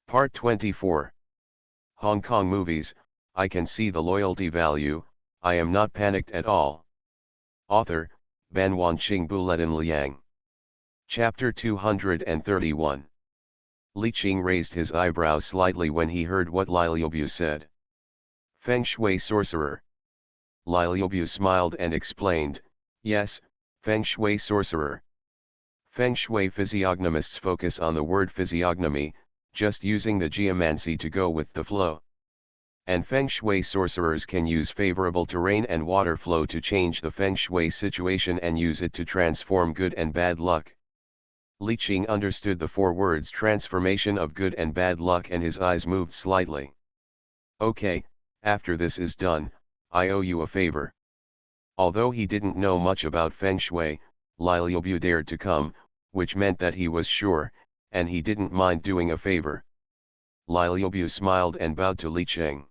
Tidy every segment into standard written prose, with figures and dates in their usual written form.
Part 24. Hong Kong movies, I can see the loyalty value, I am not panicked at all. Author, Ban Wanqing Buletin Liang. Chapter 231. Li Qing raised his eyebrows slightly when he heard what Li Liubu said. Feng Shui sorcerer. Li Liubu smiled and explained, yes, Feng Shui sorcerer. Feng Shui physiognomists focus on the word physiognomy, just using the geomancy to go with the flow. And Feng Shui sorcerers can use favorable terrain and water flow to change the Feng Shui situation and use it to transform good and bad luck. Li Qing understood the four words transformation of good and bad luck and his eyes moved slightly. Okay, after this is done, I owe you a favor. Although he didn't know much about Feng Shui, Li Liubu dared to come, which meant that he was sure, and he didn't mind doing a favor. Li Liubu smiled and bowed to Li Qing.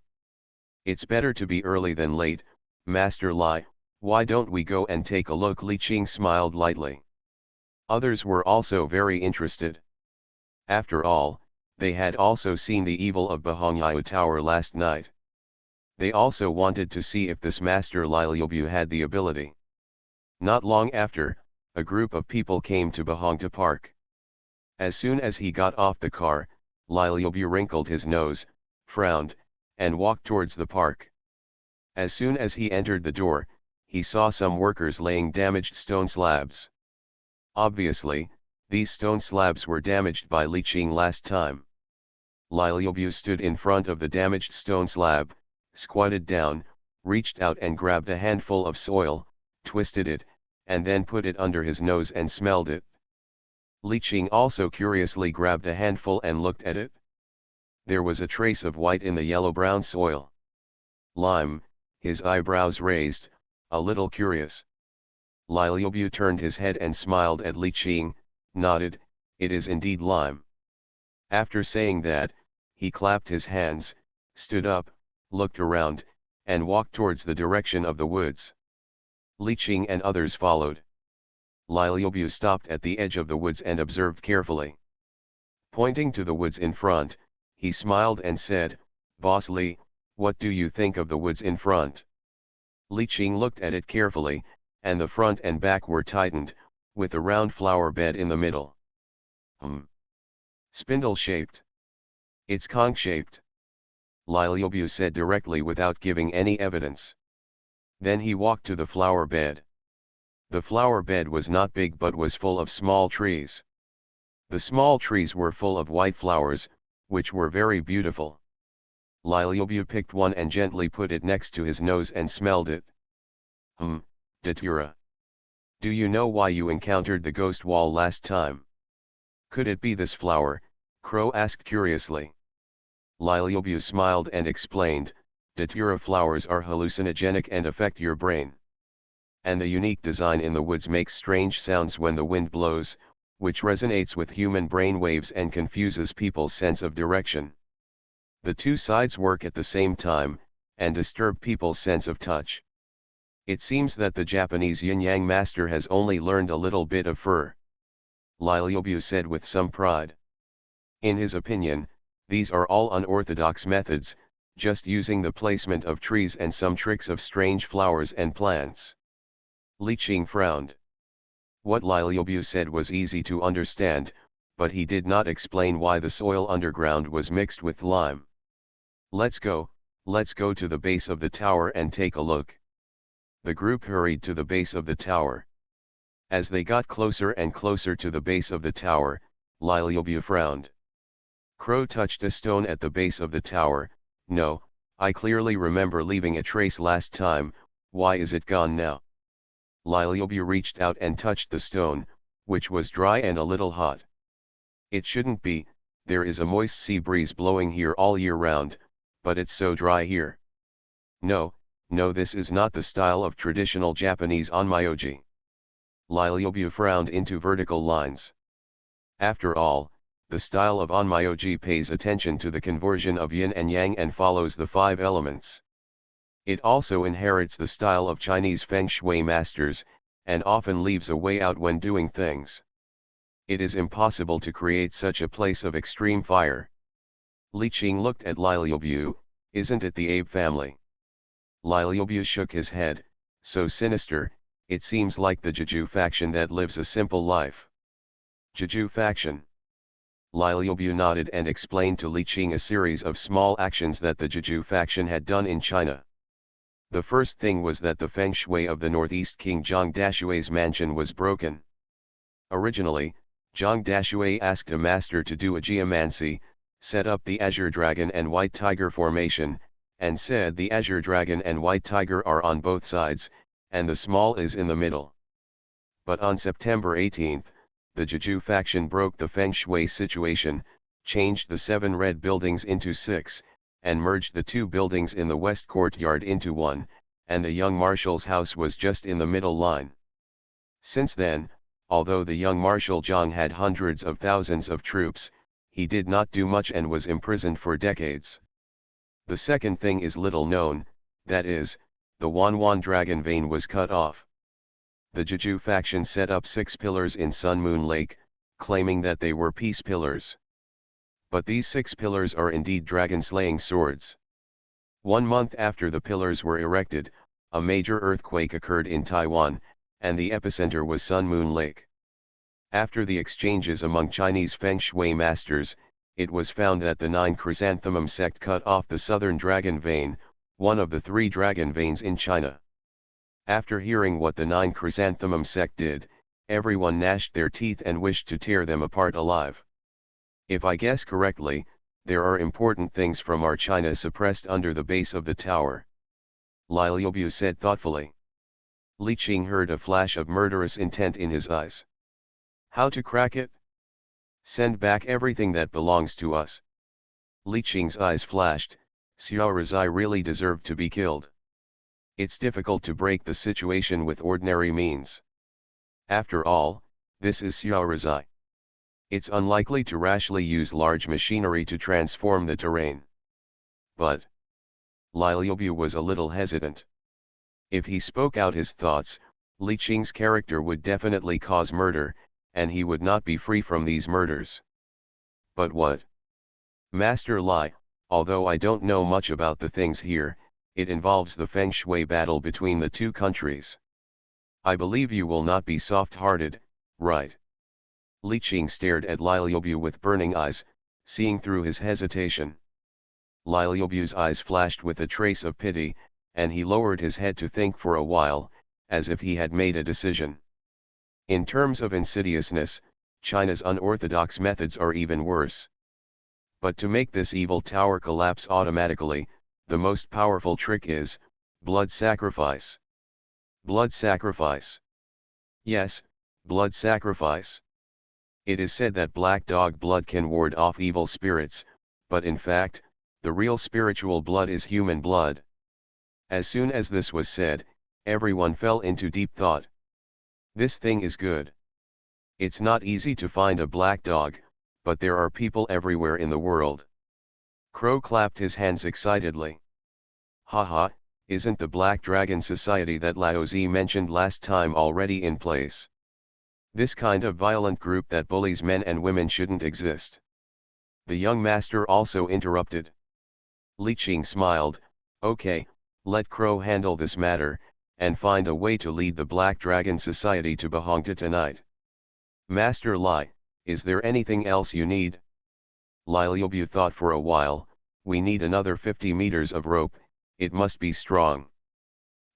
It's better to be early than late, Master Li, why don't we go and take a look? Li Qing smiled lightly. Others were also very interested. After all, they had also seen the evil of Bahongyu Tower last night. They also wanted to see if this Master Li Liubu had the ability. Not long after, a group of people came to Bahongyu Park. As soon as he got off the car, Li Liubu wrinkled his nose, frowned, and walked towards the park. As soon as he entered the door, he saw some workers laying damaged stone slabs. Obviously, these stone slabs were damaged by Li Qing last time. Li Liubu stood in front of the damaged stone slab, squatted down, reached out and grabbed a handful of soil, twisted it, and then put it under his nose and smelled it. Li Qing also curiously grabbed a handful and looked at it. There was a trace of white in the yellow-brown soil. Lime, his eyebrows raised, a little curious. Li Liubu turned his head and smiled at Li Qing, nodded, it is indeed lime. After saying that, he clapped his hands, stood up, looked around, and walked towards the direction of the woods. Li Qing and others followed. Li Liubu stopped at the edge of the woods and observed carefully. Pointing to the woods in front, he smiled and said, Boss Li, what do you think of the woods in front? Li Qing looked at it carefully, and the front and back were tightened, with a round flower bed in the middle. Spindle-shaped. It's conch-shaped. Li Liubu said directly without giving any evidence. Then he walked to the flower bed. The flower bed was not big but was full of small trees. The small trees were full of white flowers, which were very beautiful. Li Liubu picked one and gently put it next to his nose and smelled it. Datura. Do you know why you encountered the ghost wall last time? Could it be this flower? Crow asked curiously. Li Liubu smiled and explained, Datura flowers are hallucinogenic and affect your brain. And the unique design in the woods makes strange sounds when the wind blows, which resonates with human brain waves and confuses people's sense of direction. The two sides work at the same time, and disturb people's sense of touch. It seems that the Japanese yin-yang master has only learned a little bit of fur. Li Liubu said with some pride. In his opinion, these are all unorthodox methods, just using the placement of trees and some tricks of strange flowers and plants. Li Qing frowned. What Li Liubu said was easy to understand, but he did not explain why the soil underground was mixed with lime. Let's go to the base of the tower and take a look. The group hurried to the base of the tower. As they got closer and closer to the base of the tower, Li Liubu frowned. Crow touched a stone at the base of the tower. No, I clearly remember leaving a trace last time, why is it gone now? Li Liubu reached out and touched the stone, which was dry and a little hot. It shouldn't be, there is a moist sea breeze blowing here all year round, but it's so dry here. No, this is not the style of traditional Japanese onmyoji. Li Liubu frowned into vertical lines. After all, the style of onmyoji pays attention to the conversion of yin and yang and follows the five elements. It also inherits the style of Chinese Feng Shui masters, and often leaves a way out when doing things. It is impossible to create such a place of extreme fire. Li Qing looked at Liubu. Isn't it the Abe family? Liubu shook his head, so sinister, it seems like the Jeju faction that lives a simple life. Jeju faction. Liubu nodded and explained to Li Qing a series of small actions that the Jeju faction had done in China. The first thing was that the feng shui of the northeast King Zhang Dashui's mansion was broken. Originally, Zhang Dashui asked a master to do a geomancy, set up the Azure Dragon and White Tiger formation, and said the Azure Dragon and White Tiger are on both sides, and the small is in the middle. But on September 18, the Jeju faction broke the feng shui situation, changed the 7 red buildings into 6, and merged the 2 buildings in the west courtyard into 1, and the young marshal's house was just in the middle line. Since then, although the young Marshal Zhang had hundreds of thousands of troops, he did not do much and was imprisoned for decades. The second thing is little known, that is, the Wanwan dragon vein was cut off. The Jeju faction set up 6 pillars in Sun Moon Lake, claiming that they were peace pillars. But these 6 pillars are indeed dragon-slaying swords. 1 month after the pillars were erected, a major earthquake occurred in Taiwan, and the epicenter was Sun Moon Lake. After the exchanges among Chinese feng shui masters, it was found that the 9 chrysanthemum sect cut off the southern dragon vein, one of the 3 dragon veins in China. After hearing what the 9 chrysanthemum sect did, everyone gnashed their teeth and wished to tear them apart alive. If I guess correctly, there are important things from our China suppressed under the base of the tower. Liubu said thoughtfully. Li Qing heard a flash of murderous intent in his eyes. How to crack it? Send back everything that belongs to us. Li Qing's eyes flashed. Xiao Rizai really deserved to be killed. It's difficult to break the situation with ordinary means. After all, this is Xiao Rizai. It's unlikely to rashly use large machinery to transform the terrain. But Liubu was a little hesitant. If he spoke out his thoughts, Li Qing's character would definitely cause murder, and he would not be free from these murders. But what? Master Li, although I don't know much about the things here, it involves the feng shui battle between the 2 countries. I believe you will not be soft-hearted, right? Li Qing stared at Liubu with burning eyes, seeing through his hesitation. Liubu's eyes flashed with a trace of pity, and he lowered his head to think for a while, as if he had made a decision. In terms of insidiousness, China's unorthodox methods are even worse. But to make this evil tower collapse automatically, the most powerful trick is blood sacrifice. Blood sacrifice. Yes, blood sacrifice. It is said that black dog blood can ward off evil spirits, but in fact, the real spiritual blood is human blood. As soon as this was said, everyone fell into deep thought. This thing is good. It's not easy to find a black dog, but there are people everywhere in the world. Crow clapped his hands excitedly. Haha, isn't the Black Dragon Society that Laozi mentioned last time already in place? This kind of violent group that bullies men and women shouldn't exist. The young master also interrupted. Li Qing smiled. Okay, let Crow handle this matter, and find a way to lead the Black Dragon Society to Bahongta tonight. Master Li, is there anything else you need? Liubu thought for a while. We need another 50 meters of rope, it must be strong.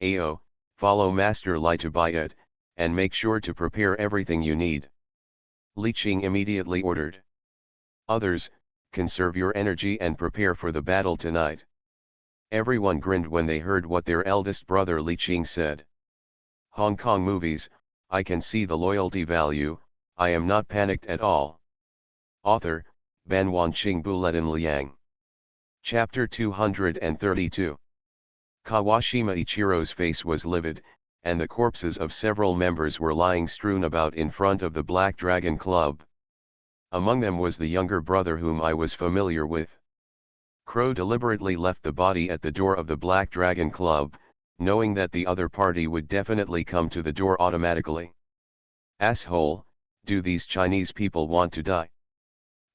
Ao, follow Master Li to buy it, and make sure to prepare everything you need. Li Qing immediately ordered. Others, conserve your energy and prepare for the battle tonight. Everyone grinned when they heard what their eldest brother Li Qing said. Hong Kong movies, I can see the loyalty value, I am not panicked at all. Author, Ban Wanqing Buletin Liang. Chapter 232. Kawashima Ichiro's face was livid, and the corpses of several members were lying strewn about in front of the Black Dragon Club. Among them was the younger brother whom I was familiar with. Crow deliberately left the body at the door of the Black Dragon Club, knowing that the other party would definitely come to the door automatically. Asshole, do these Chinese people want to die?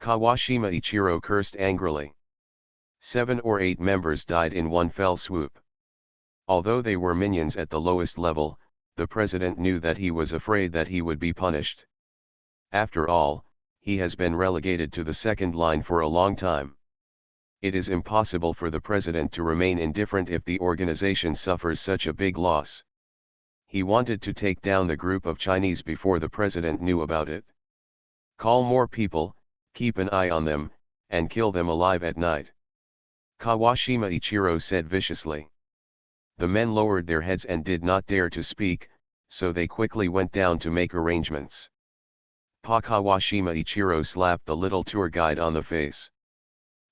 Kawashima Ichiro cursed angrily. 7 or 8 members died in one fell swoop. Although they were minions at the lowest level, the president knew that he was afraid that he would be punished. After all, he has been relegated to the second line for a long time. It is impossible for the president to remain indifferent if the organization suffers such a big loss. He wanted to take down the group of Chinese before the president knew about it. Call more people, keep an eye on them, and kill them alive at night. Kawashima Ichiro said viciously. The men lowered their heads and did not dare to speak, so they quickly went down to make arrangements. Kawashima Ichiro slapped the little tour guide on the face.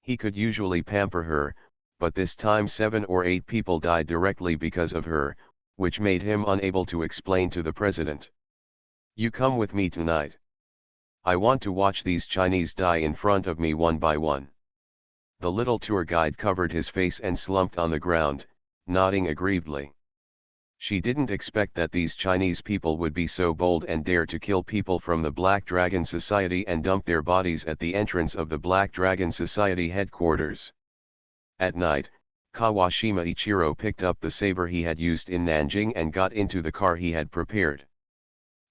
He could usually pamper her, but this time 7 or 8 people died directly because of her, which made him unable to explain to the president. You come with me tonight. I want to watch these Chinese die in front of me one by one. The little tour guide covered his face and slumped on the ground, nodding aggrievedly. She didn't expect that these Chinese people would be so bold and dare to kill people from the Black Dragon Society and dump their bodies at the entrance of the Black Dragon Society headquarters. At night, Kawashima Ichiro picked up the saber he had used in Nanjing and got into the car he had prepared.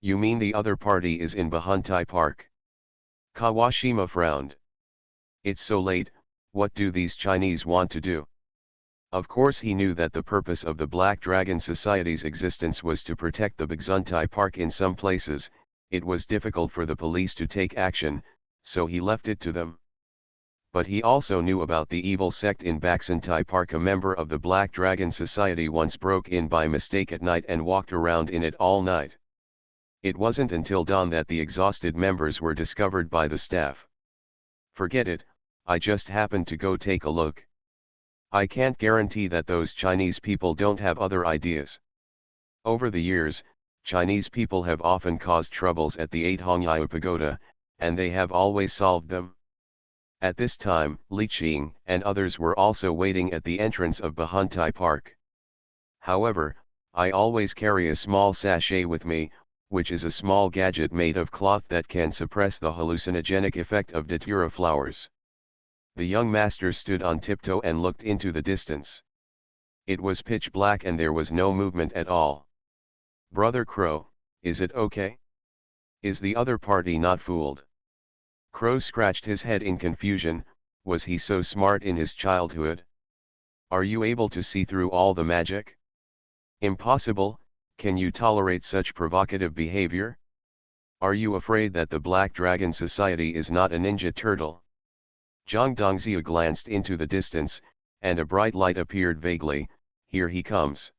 You mean the other party is in Bahuntai Park? Kawashima frowned. It's so late, what do these Chinese want to do? Of course he knew that the purpose of the Black Dragon Society's existence was to protect the Baxuntai Park in some places. It was difficult for the police to take action, so he left it to them. But he also knew about the evil sect in Baxuntai Park. A member of the Black Dragon Society once broke in by mistake at night and walked around in it all night. It wasn't until dawn that the exhausted members were discovered by the staff. Forget it, I just happened to go take a look. I can't guarantee that those Chinese people don't have other ideas. Over the years, Chinese people have often caused troubles at the 8 Hongyu Pagoda, and they have always solved them. At this time, Li Qing and others were also waiting at the entrance of Bahuntai Park. However, I always carry a small sachet with me, which is a small gadget made of cloth that can suppress the hallucinogenic effect of datura flowers. The young master stood on tiptoe and looked into the distance. It was pitch black and there was no movement at all. Brother Crow, is it okay? Is the other party not fooled? Crow scratched his head in confusion. Was he so smart in his childhood? Are you able to see through all the magic? Impossible. Can you tolerate such provocative behavior? Are you afraid that the Black Dragon Society is not a ninja turtle? Zhang Dongzia glanced into the distance, and a bright light appeared vaguely. Here he comes.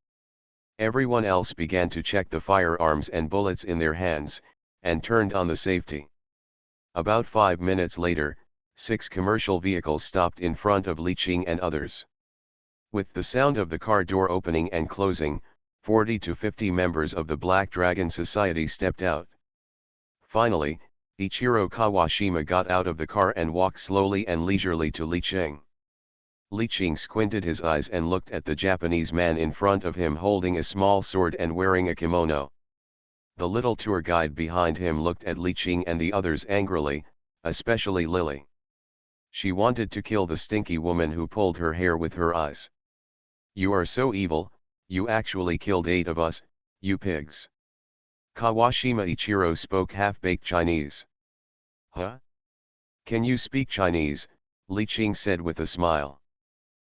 Everyone else began to check the firearms and bullets in their hands, and turned on the safety. About 5 minutes later, 6 commercial vehicles stopped in front of Li Qing and others. With the sound of the car door opening and closing, 40 to 50 members of the Black Dragon Society stepped out. Finally, Ichiro Kawashima got out of the car and walked slowly and leisurely to Li Qing. Li Qing squinted his eyes and looked at the Japanese man in front of him holding a small sword and wearing a kimono. The little tour guide behind him looked at Li Qing and the others angrily, especially Lily. She wanted to kill the stinky woman who pulled her hair with her eyes. You are so evil, you actually killed 8 of us, you pigs. Kawashima Ichiro spoke half-baked Chinese. Huh? Can you speak Chinese? Li Qing said with a smile.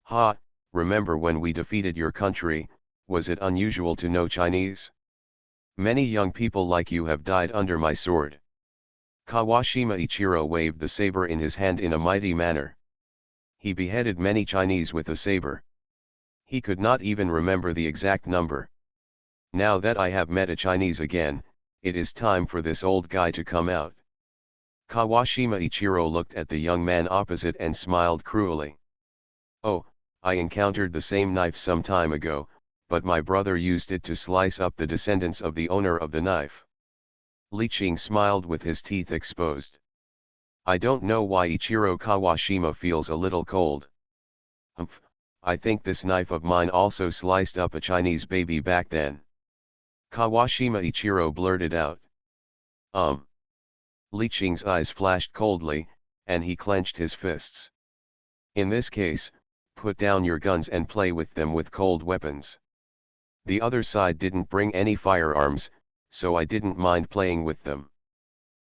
Ha, remember when we defeated your country, was it unusual to know Chinese? Many young people like you have died under my sword. Kawashima Ichiro waved the saber in his hand in a mighty manner. He beheaded many Chinese with the saber. He could not even remember the exact number. Now that I have met a Chinese again, it is time for this old guy to come out. Kawashima Ichiro looked at the young man opposite and smiled cruelly. Oh, I encountered the same knife some time ago, but my brother used it to slice up the descendants of the owner of the knife. Li Qing smiled with his teeth exposed. I don't know why Ichiro Kawashima feels a little cold. Humph, I think this knife of mine also sliced up a Chinese baby back then. Kawashima Ichiro blurted out. Li Qing's eyes flashed coldly, and he clenched his fists. In this case, put down your guns and play with them with cold weapons. The other side didn't bring any firearms, so I didn't mind playing with them.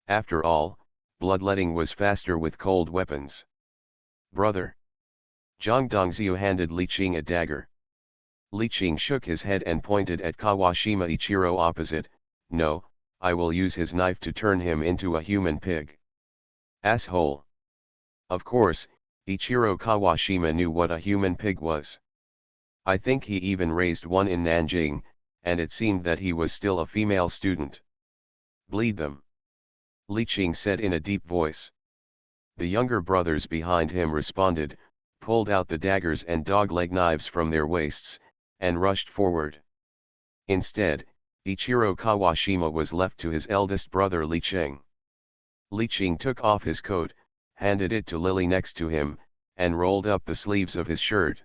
After all, bloodletting was faster with cold weapons. Brother. Zhang Dongxiu handed Li Qing a dagger. Li Qing shook his head and pointed at Kawashima Ichiro opposite. No, I will use his knife to turn him into a human pig. Asshole. Of course, Ichiro Kawashima knew what a human pig was. I think he even raised one in Nanjing, and it seemed that he was still a female student. Bleed them. Li Qing said in a deep voice. The younger brothers behind him responded, pulled out the daggers and dog-leg knives from their waists, and rushed forward. Instead, Ichiro Kawashima was left to his eldest brother Li Qing. Li Qing took off his coat, handed it to Lily next to him, and rolled up the sleeves of his shirt.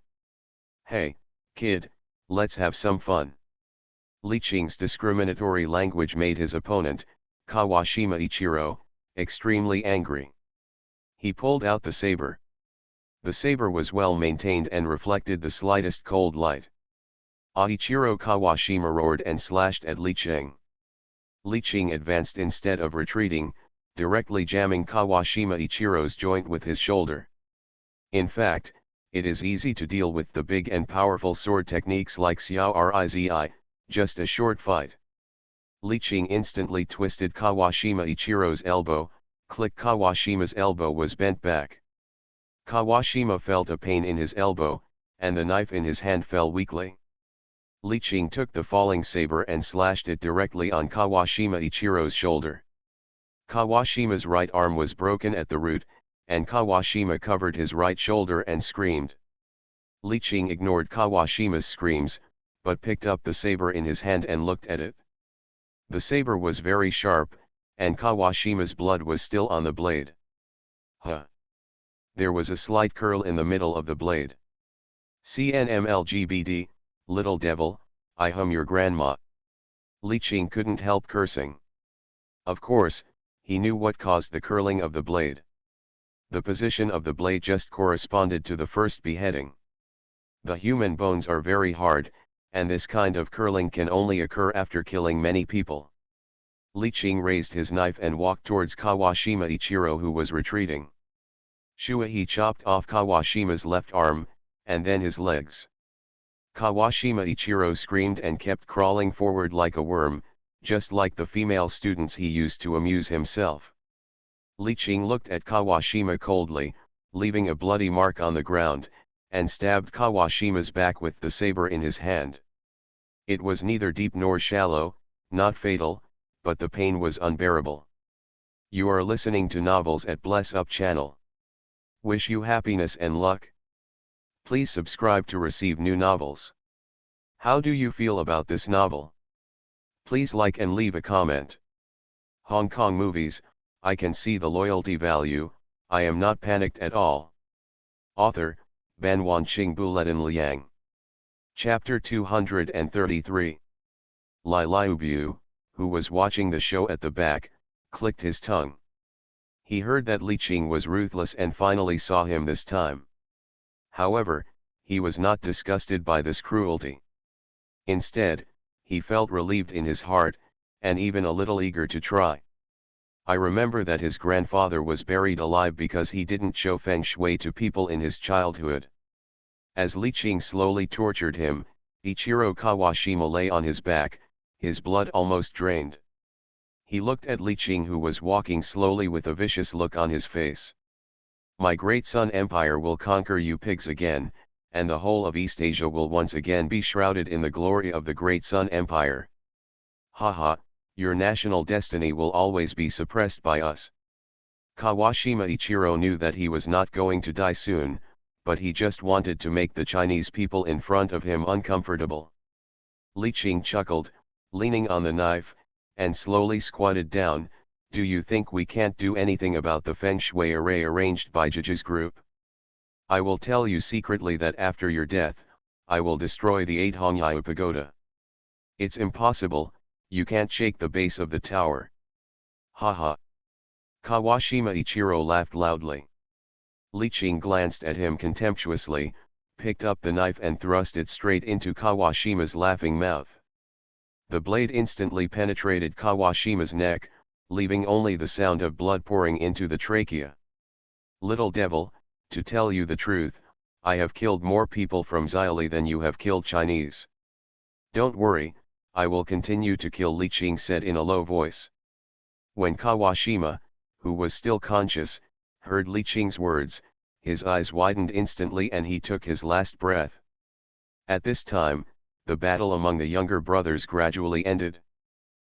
Hey, kid, let's have some fun. Li Qing's discriminatory language made his opponent, Kawashima Ichiro, extremely angry. He pulled out the saber. The saber was well maintained and reflected the slightest cold light. Ichiro Kawashima roared and slashed at Li Qing. Li Qing advanced instead of retreating, directly jamming Kawashima Ichiro's joint with his shoulder. In fact, it is easy to deal with the big and powerful sword techniques like Xiao Rizi, just a short fight. Li Qing instantly twisted Kawashima Ichiro's elbow, click. Kawashima's elbow was bent back. Kawashima felt a pain in his elbow, and the knife in his hand fell weakly. Li Qing took the falling saber and slashed it directly on Kawashima Ichiro's shoulder. Kawashima's right arm was broken at the root, and Kawashima covered his right shoulder and screamed. Li Qing ignored Kawashima's screams, but picked up the saber in his hand and looked at it. The saber was very sharp, and Kawashima's blood was still on the blade. Huh! There was a slight curl in the middle of the blade. CNMLGBD, little devil, I hum your grandma. Li Qing couldn't help cursing. Of course, he knew what caused the curling of the blade. The position of the blade just corresponded to the first beheading. The human bones are very hard, and this kind of curling can only occur after killing many people. Li Qing raised his knife and walked towards Kawashima Ichiro, who was retreating. He chopped off Kawashima's left arm, and then his legs. Kawashima Ichiro screamed and kept crawling forward like a worm, just like the female students he used to amuse himself. Li Qing looked at Kawashima coldly, leaving a bloody mark on the ground, and stabbed Kawashima's back with the saber in his hand. It was neither deep nor shallow, not fatal, but the pain was unbearable. You are listening to Novels at Bless Up channel. Wish you happiness and luck. Please subscribe to receive new novels. How do you feel about this novel? Please like and leave a comment. Hong Kong movies, I can see the loyalty value, I am not panicked at all. Author, Ban Wanqing Buletin Liang. Chapter 233. Lai Liubu, who was watching the show at the back, clicked his tongue. He heard that Li Qing was ruthless and finally saw him this time. However, he was not disgusted by this cruelty. Instead, he felt relieved in his heart, and even a little eager to try. I remember that his grandfather was buried alive because he didn't show feng shui to people in his childhood. As Li Qing slowly tortured him, Ichiro Kawashima lay on his back, his blood almost drained. He looked at Li Qing, who was walking slowly with a vicious look on his face. My great Sun Empire will conquer you pigs again, and the whole of East Asia will once again be shrouded in the glory of the great Sun Empire. Haha, your national destiny will always be suppressed by us. Kawashima Ichiro knew that he was not going to die soon, but he just wanted to make the Chinese people in front of him uncomfortable. Li Qing chuckled, leaning on the knife, and slowly squatted down. Do you think we can't do anything about the feng shui array arranged by Jiji's group? I will tell you secretly that after your death, I will destroy the 8 Hongyu pagoda. It's impossible, you can't shake the base of the tower. Haha. Kawashima Ichiro laughed loudly. Li Qing glanced at him contemptuously, picked up the knife and thrust it straight into Kawashima's laughing mouth. The blade instantly penetrated Kawashima's neck, leaving only the sound of blood pouring into the trachea. "Little devil, to tell you the truth, I have killed more people from Xiali than you have killed Chinese." "Don't worry, I will continue to kill," Li Qing said in a low voice. When Kawashima, who was still conscious, heard Li Qing's words, his eyes widened instantly and he took his last breath. At this time, the battle among the younger brothers gradually ended.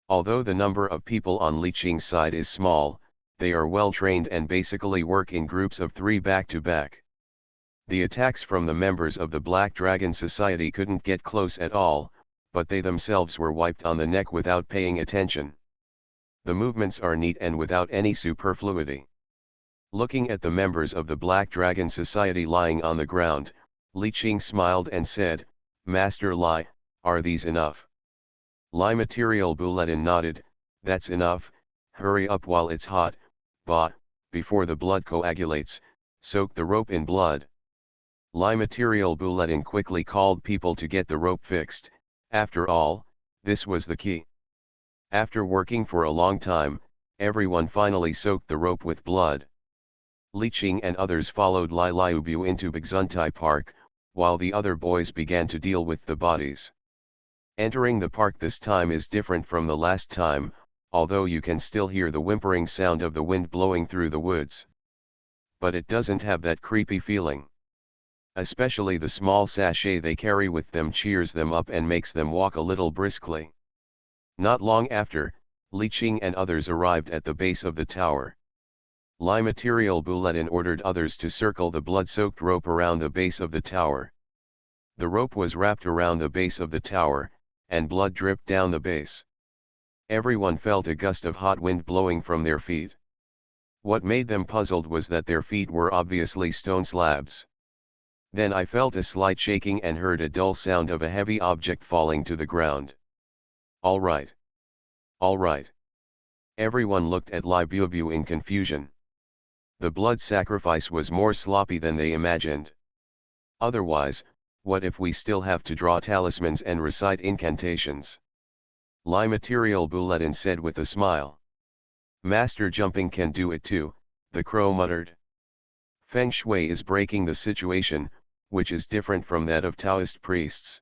Although the number of people on Li Qing's side is small, they are well trained and basically work in groups of 3 back-to-back. The attacks from the members of the Black Dragon Society couldn't get close at all, but they themselves were wiped on the neck without paying attention. The movements are neat and without any superfluity. Looking at the members of the Black Dragon Society lying on the ground, Li Qing smiled and said, "Master Lai, are these enough?" Lai Material Bulletin nodded, "That's enough, hurry up while it's hot, before the blood coagulates, soak the rope in blood." Lai Material Bulletin quickly called people to get the rope fixed. After all, this was the key. After working for a long time, everyone finally soaked the rope with blood. Li Qing and others followed Lai Liubu into Bagzuntai Park, while the other boys began to deal with the bodies. Entering the park this time is different from the last time, although you can still hear the whimpering sound of the wind blowing through the woods. But it doesn't have that creepy feeling. Especially the small sachet they carry with them cheers them up and makes them walk a little briskly. Not long after, Li Qing and others arrived at the base of the tower. Lai Material Bulletin ordered others to circle the blood-soaked rope around the base of the tower. The rope was wrapped around the base of the tower, and blood dripped down the base. Everyone felt a gust of hot wind blowing from their feet. What made them puzzled was that their feet were obviously stone slabs. Then I felt a slight shaking and heard a dull sound of a heavy object falling to the ground. "All right. All right." Everyone looked at Lai Bubu in confusion. The blood sacrifice was more sloppy than they imagined. "Otherwise, what if we still have to draw talismans and recite incantations?" Lai Material Bulletin said with a smile. "Master Jumping can do it too," the crow muttered. "Feng Shui is breaking the situation, which is different from that of Taoist priests.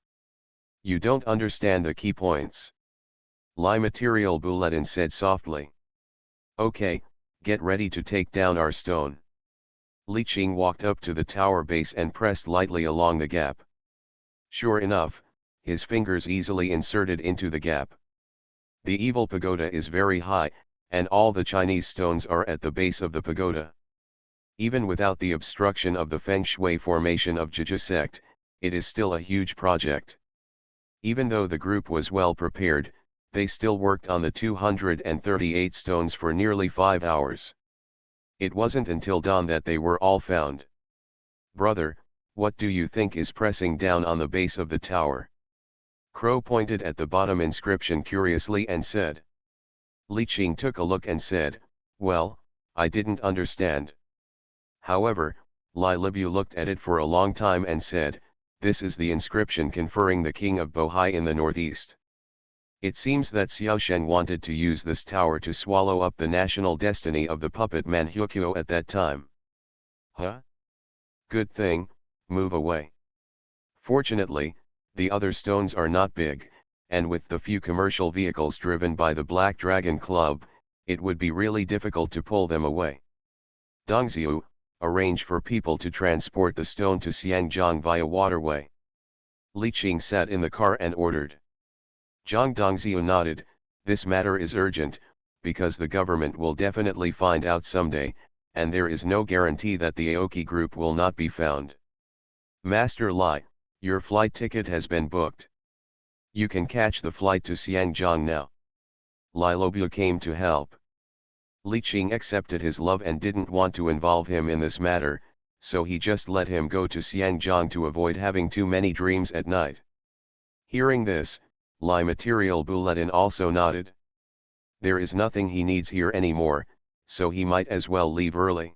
You don't understand the key points." Lai Material Bulletin said softly. "Okay, get ready to take down our stone." Li Qing walked up to the tower base and pressed lightly along the gap. Sure enough, his fingers easily inserted into the gap. The evil pagoda is very high, and all the Chinese stones are at the base of the pagoda. Even without the obstruction of the Feng Shui formation of Jia sect, it is still a huge project. Even though the group was well prepared, they still worked on the 238 stones for nearly 5 hours. It wasn't until dawn that they were all found. "Brother, what do you think is pressing down on the base of the tower?" Crow pointed at the bottom inscription curiously and said. Li Qing took a look and said, "Well, I didn't understand." However, Lai Libu looked at it for a long time and said, "This is the inscription conferring the king of Bohai in the northeast. It seems that Xiaosheng wanted to use this tower to swallow up the national destiny of the puppet man Huqiu at that time." "Huh? Good thing, move away." Fortunately, the other stones are not big, and with the few commercial vehicles driven by the Black Dragon Club, it would be really difficult to pull them away. "Dongxiu, arrange for people to transport the stone to Xiangjiang via waterway." Li Qing sat in the car and ordered. Zhang Dongxiu nodded, "This matter is urgent, because the government will definitely find out someday, and there is no guarantee that the Aoki group will not be found. Master Lai, your flight ticket has been booked. You can catch the flight to Xiangjiang now." Lai Lobu came to help. Li Qing accepted his love and didn't want to involve him in this matter, so he just let him go to Xiangjiang to avoid having too many dreams at night. Hearing this, Lai Material Bulletin also nodded. There is nothing he needs here anymore, so he might as well leave early.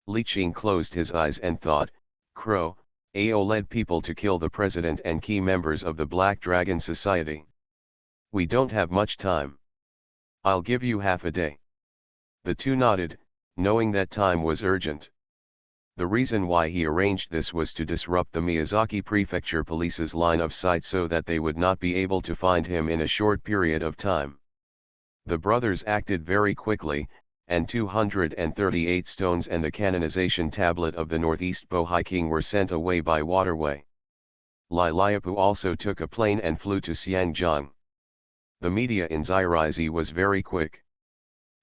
Li Qing closed his eyes and thought, Crow, AO led people to kill the president and key members of the Black Dragon Society. We don't have much time. I'll give you half a day. The two nodded, knowing that time was urgent. The reason why he arranged this was to disrupt the Miyazaki Prefecture Police's line of sight so that they would not be able to find him in a short period of time. The brothers acted very quickly, and 238 stones and the canonization tablet of the Northeast Bohai King were sent away by waterway. Lai Liapu also took a plane and flew to Xiangjiang. The media in Zirizi was very quick.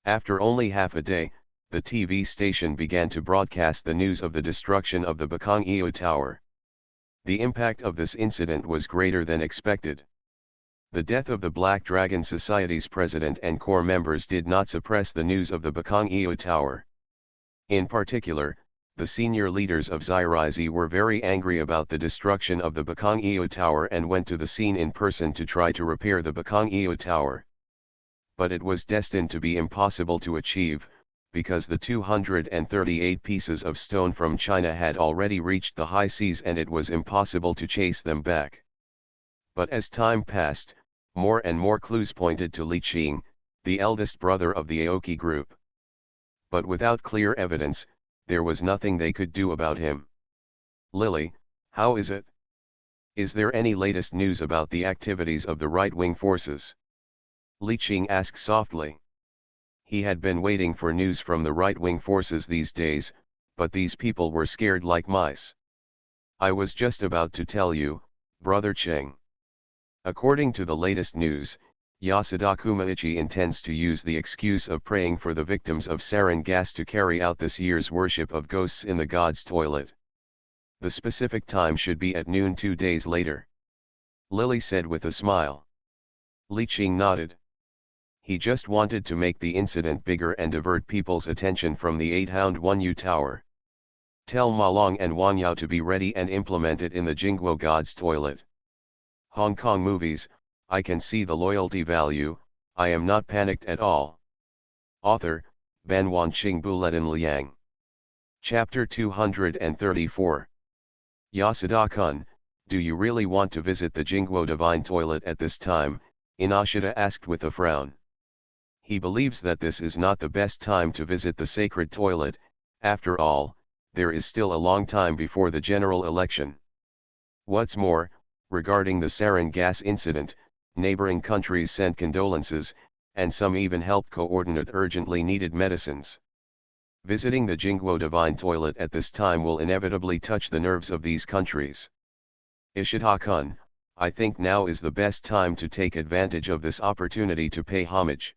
After only half a day, the TV station began to broadcast the news of the destruction of the Bakong Eo Tower. The impact of this incident was greater than expected. The death of the Black Dragon Society's president and core members did not suppress the news of the Bakong Eo Tower. In particular, the senior leaders of Zirizi were very angry about the destruction of the Bakong Eo Tower and went to the scene in person to try to repair the Bakong Eo Tower. But it was destined to be impossible to achieve, because the 238 pieces of stone from China had already reached the high seas and it was impossible to chase them back. But as time passed, more and more clues pointed to Li Qing, the eldest brother of the Aoki group. But without clear evidence, there was nothing they could do about him. Lily, how is it? Is there any latest news about the activities of the right-wing forces? Li Qing asked softly. He had been waiting for news from the right-wing forces these days, but these people were scared like mice. I was just about to tell you, Brother Cheng. According to the latest news, Yasuda Kumaichi intends to use the excuse of praying for the victims of sarin gas to carry out this year's worship of ghosts in the god's toilet. The specific time should be at noon 2 days later. Lily said with a smile. Li Qing nodded. He just wanted to make the incident bigger and divert people's attention from the 8-hound 1U tower. Tell Ma Long and Wang Yao to be ready and implement it in the Jingguo god's toilet. Hong Kong movies, I can see the loyalty value, I am not panicked at all. Author, Ban Wanqing Buletin Liang. Chapter 234. Yasuda-kun, do you really want to visit the Jingguo divine toilet at this time? Inashida asked with a frown. He believes that this is not the best time to visit the sacred toilet. After all, there is still a long time before the general election. What's more, regarding the sarin gas incident, neighboring countries sent condolences, and some even helped coordinate urgently needed medicines. Visiting the Jingguo divine toilet at this time will inevitably touch the nerves of these countries. Ishida-kun, I think now is the best time to take advantage of this opportunity to pay homage.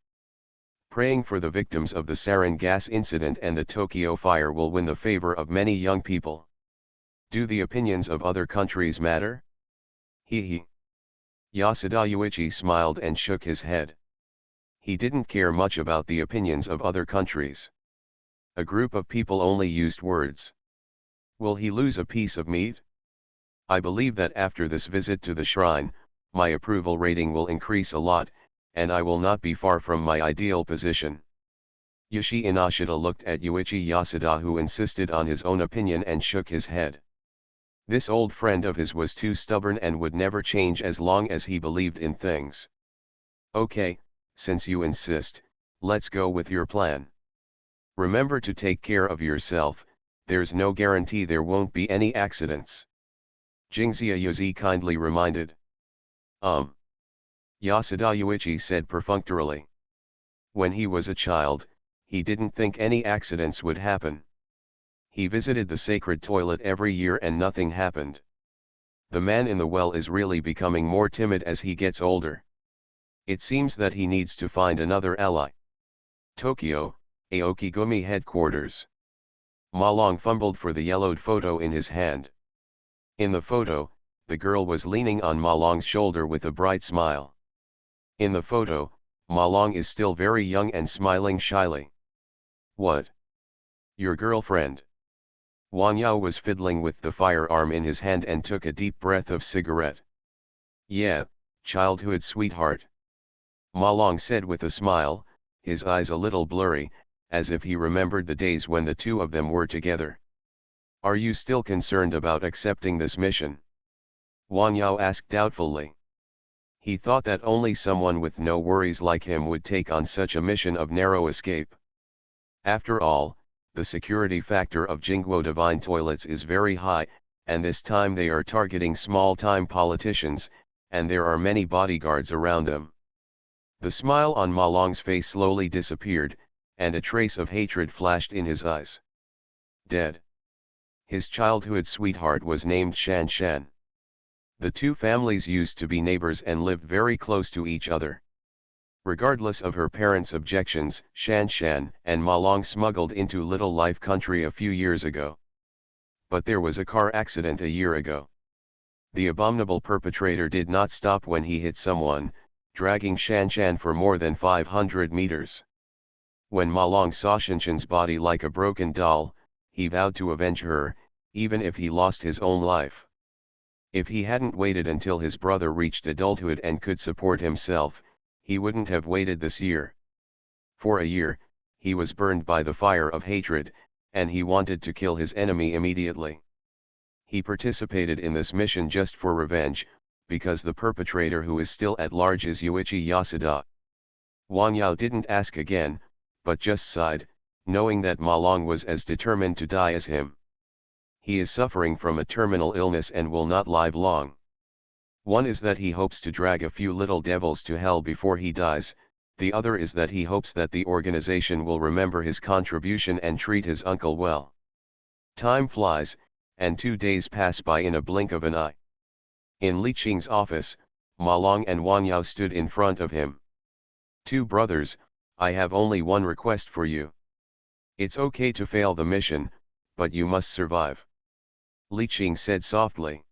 Praying for the victims of the sarin gas incident and the Tokyo fire will win the favor of many young people. Do the opinions of other countries matter? He. Yasuda Yuichi smiled and shook his head. He didn't care much about the opinions of other countries. A group of people only used words. Will he lose a piece of meat? I believe that after this visit to the shrine, my approval rating will increase a lot, and I will not be far from my ideal position. Yoshi Inashida looked at Yuichi Yasuda, who insisted on his own opinion, and shook his head. This old friend of his was too stubborn and would never change as long as he believed in things. Okay, since you insist, let's go with your plan. Remember to take care of yourself, there's no guarantee there won't be any accidents. Jingxia Yuzi kindly reminded. Yasuda Yuichi said perfunctorily. When he was a child, he didn't think any accidents would happen. He visited the sacred toilet every year and nothing happened. The man in the well is really becoming more timid as he gets older. It seems that he needs to find another ally. Tokyo, Aokigumi headquarters. Ma Long fumbled for the yellowed photo in his hand. In the photo, the girl was leaning on Ma Long's shoulder with a bright smile. In the photo, Ma Long is still very young and smiling shyly. What? Your girlfriend? Wang Yao was fiddling with the firearm in his hand and took a deep breath of cigarette. Yeah, childhood sweetheart. Ma Long said with a smile, his eyes a little blurry, as if he remembered the days when the two of them were together. "Are you still concerned about accepting this mission?" Wang Yao asked doubtfully. He thought that only someone with no worries like him would take on such a mission of narrow escape. After all, the security factor of Jingguo Divine Toilets is very high, and this time they are targeting small-time politicians, and there are many bodyguards around them. The smile on Ma Long's face slowly disappeared, and a trace of hatred flashed in his eyes. Dead. His childhood sweetheart was named Shan Shan. The two families used to be neighbors and lived very close to each other. Regardless of her parents' objections, Shan Shan and Ma Long smuggled into Little Life Country a few years ago. But there was a car accident a year ago. The abominable perpetrator did not stop when he hit someone, dragging Shan Shan for more than 500 meters. When Ma Long saw Shan Shan's body like a broken doll, he vowed to avenge her, even if he lost his own life. If he hadn't waited until his brother reached adulthood and could support himself, he wouldn't have waited this year. For a year, he was burned by the fire of hatred, and he wanted to kill his enemy immediately. He participated in this mission just for revenge, because the perpetrator who is still at large is Yuichi Yasuda. Wang Yao didn't ask again, but just sighed, knowing that Ma Long was as determined to die as him. He is suffering from a terminal illness and will not live long. One is that he hopes to drag a few little devils to hell before he dies, the other is that he hopes that the organization will remember his contribution and treat his uncle well. Time flies, and 2 days pass by in a blink of an eye. In Li Qing's office, Ma Long and Wang Yao stood in front of him. "Two brothers, I have only one request for you. It's okay to fail the mission, but you must survive," Li Qing said softly.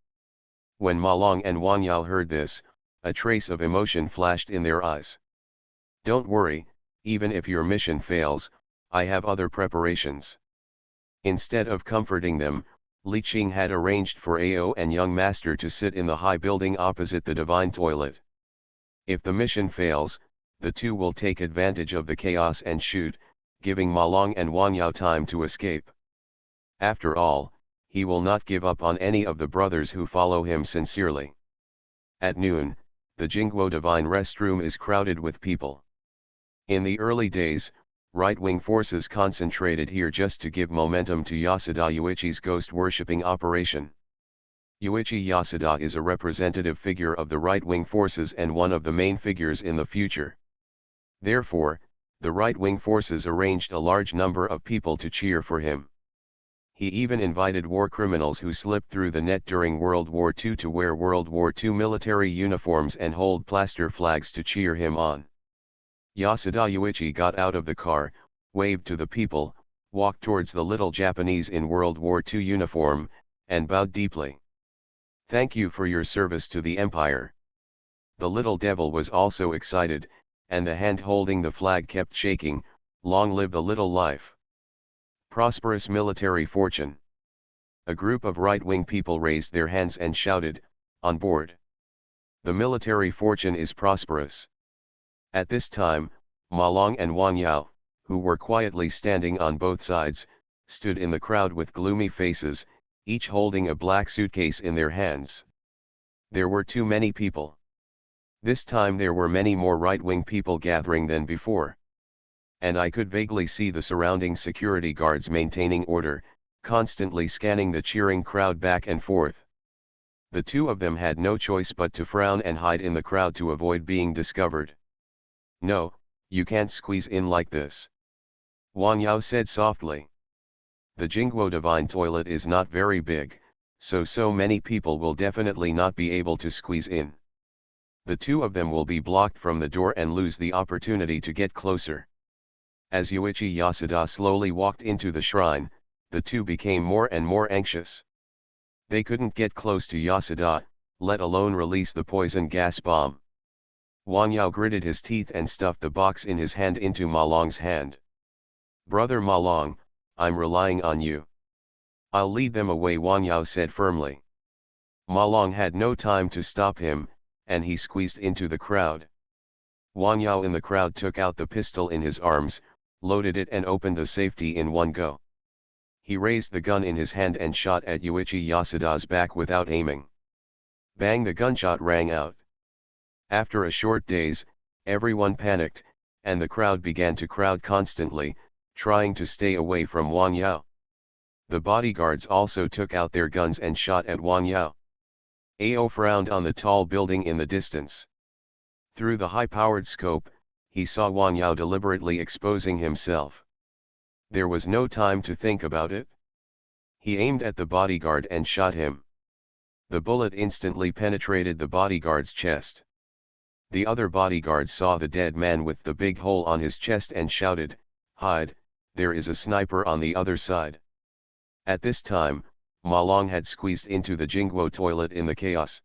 When Ma Long and Wang Yao heard this, a trace of emotion flashed in their eyes. "Don't worry, even if your mission fails, I have other preparations." Instead of comforting them, Li Qing had arranged for Ao and young master to sit in the high building opposite the divine toilet. If the mission fails, the two will take advantage of the chaos and shoot, giving Ma Long and Wang Yao time to escape. After all, he will not give up on any of the brothers who follow him sincerely. At noon, the Jingguo Divine restroom is crowded with people. In the early days, right-wing forces concentrated here just to give momentum to Yasuda Yuichi's ghost-worshipping operation. Yuichi Yasuda is a representative figure of the right-wing forces and one of the main figures in the future. Therefore, the right-wing forces arranged a large number of people to cheer for him. He even invited war criminals who slipped through the net during World War II to wear World War II military uniforms and hold plaster flags to cheer him on. Yasuda Yuichi got out of the car, waved to the people, walked towards the little Japanese in World War II uniform, and bowed deeply. "Thank you for your service to the Empire." The little devil was also excited, and the hand holding the flag kept shaking. "Long live the little life. Prosperous military fortune." A group of right-wing people raised their hands and shouted, "On board. The military fortune is prosperous." At this time, Ma Long and Wang Yao, who were quietly standing on both sides, stood in the crowd with gloomy faces, each holding a black suitcase in their hands. There were too many people. This time there were many more right-wing people gathering than before. And I could vaguely see the surrounding security guards maintaining order, constantly scanning the cheering crowd back and forth. The two of them had no choice but to frown and hide in the crowd to avoid being discovered. "No, you can't squeeze in like this," Wang Yao said softly. "The Jingguo Divine Toilet is not very big, so many people will definitely not be able to squeeze in. The two of them will be blocked from the door and lose the opportunity to get closer." As Yuichi Yasuda slowly walked into the shrine, the two became more and more anxious. They couldn't get close to Yasuda, let alone release the poison gas bomb. Wang Yao gritted his teeth and stuffed the box in his hand into Ma Long's hand. "Brother Ma Long, I'm relying on you." "I'll lead them away," Wang Yao said firmly. Ma Long had no time to stop him, and he squeezed into the crowd. Wang Yao in the crowd took out the pistol in his arms, loaded it and opened the safety in one go. He raised the gun in his hand and shot at Yuichi Yasuda's back without aiming. Bang, the gunshot rang out. After a short daze, everyone panicked, and the crowd began to crowd constantly, trying to stay away from Wang Yao. The bodyguards also took out their guns and shot at Wang Yao. Ao frowned on the tall building in the distance. Through the high-powered scope, he saw Wang Yao deliberately exposing himself. There was no time to think about it. He aimed at the bodyguard and shot him. The bullet instantly penetrated the bodyguard's chest. The other bodyguard saw the dead man with the big hole on his chest and shouted, "Hide, there is a sniper on the other side." At this time, Ma Long had squeezed into the Jingguo toilet in the chaos.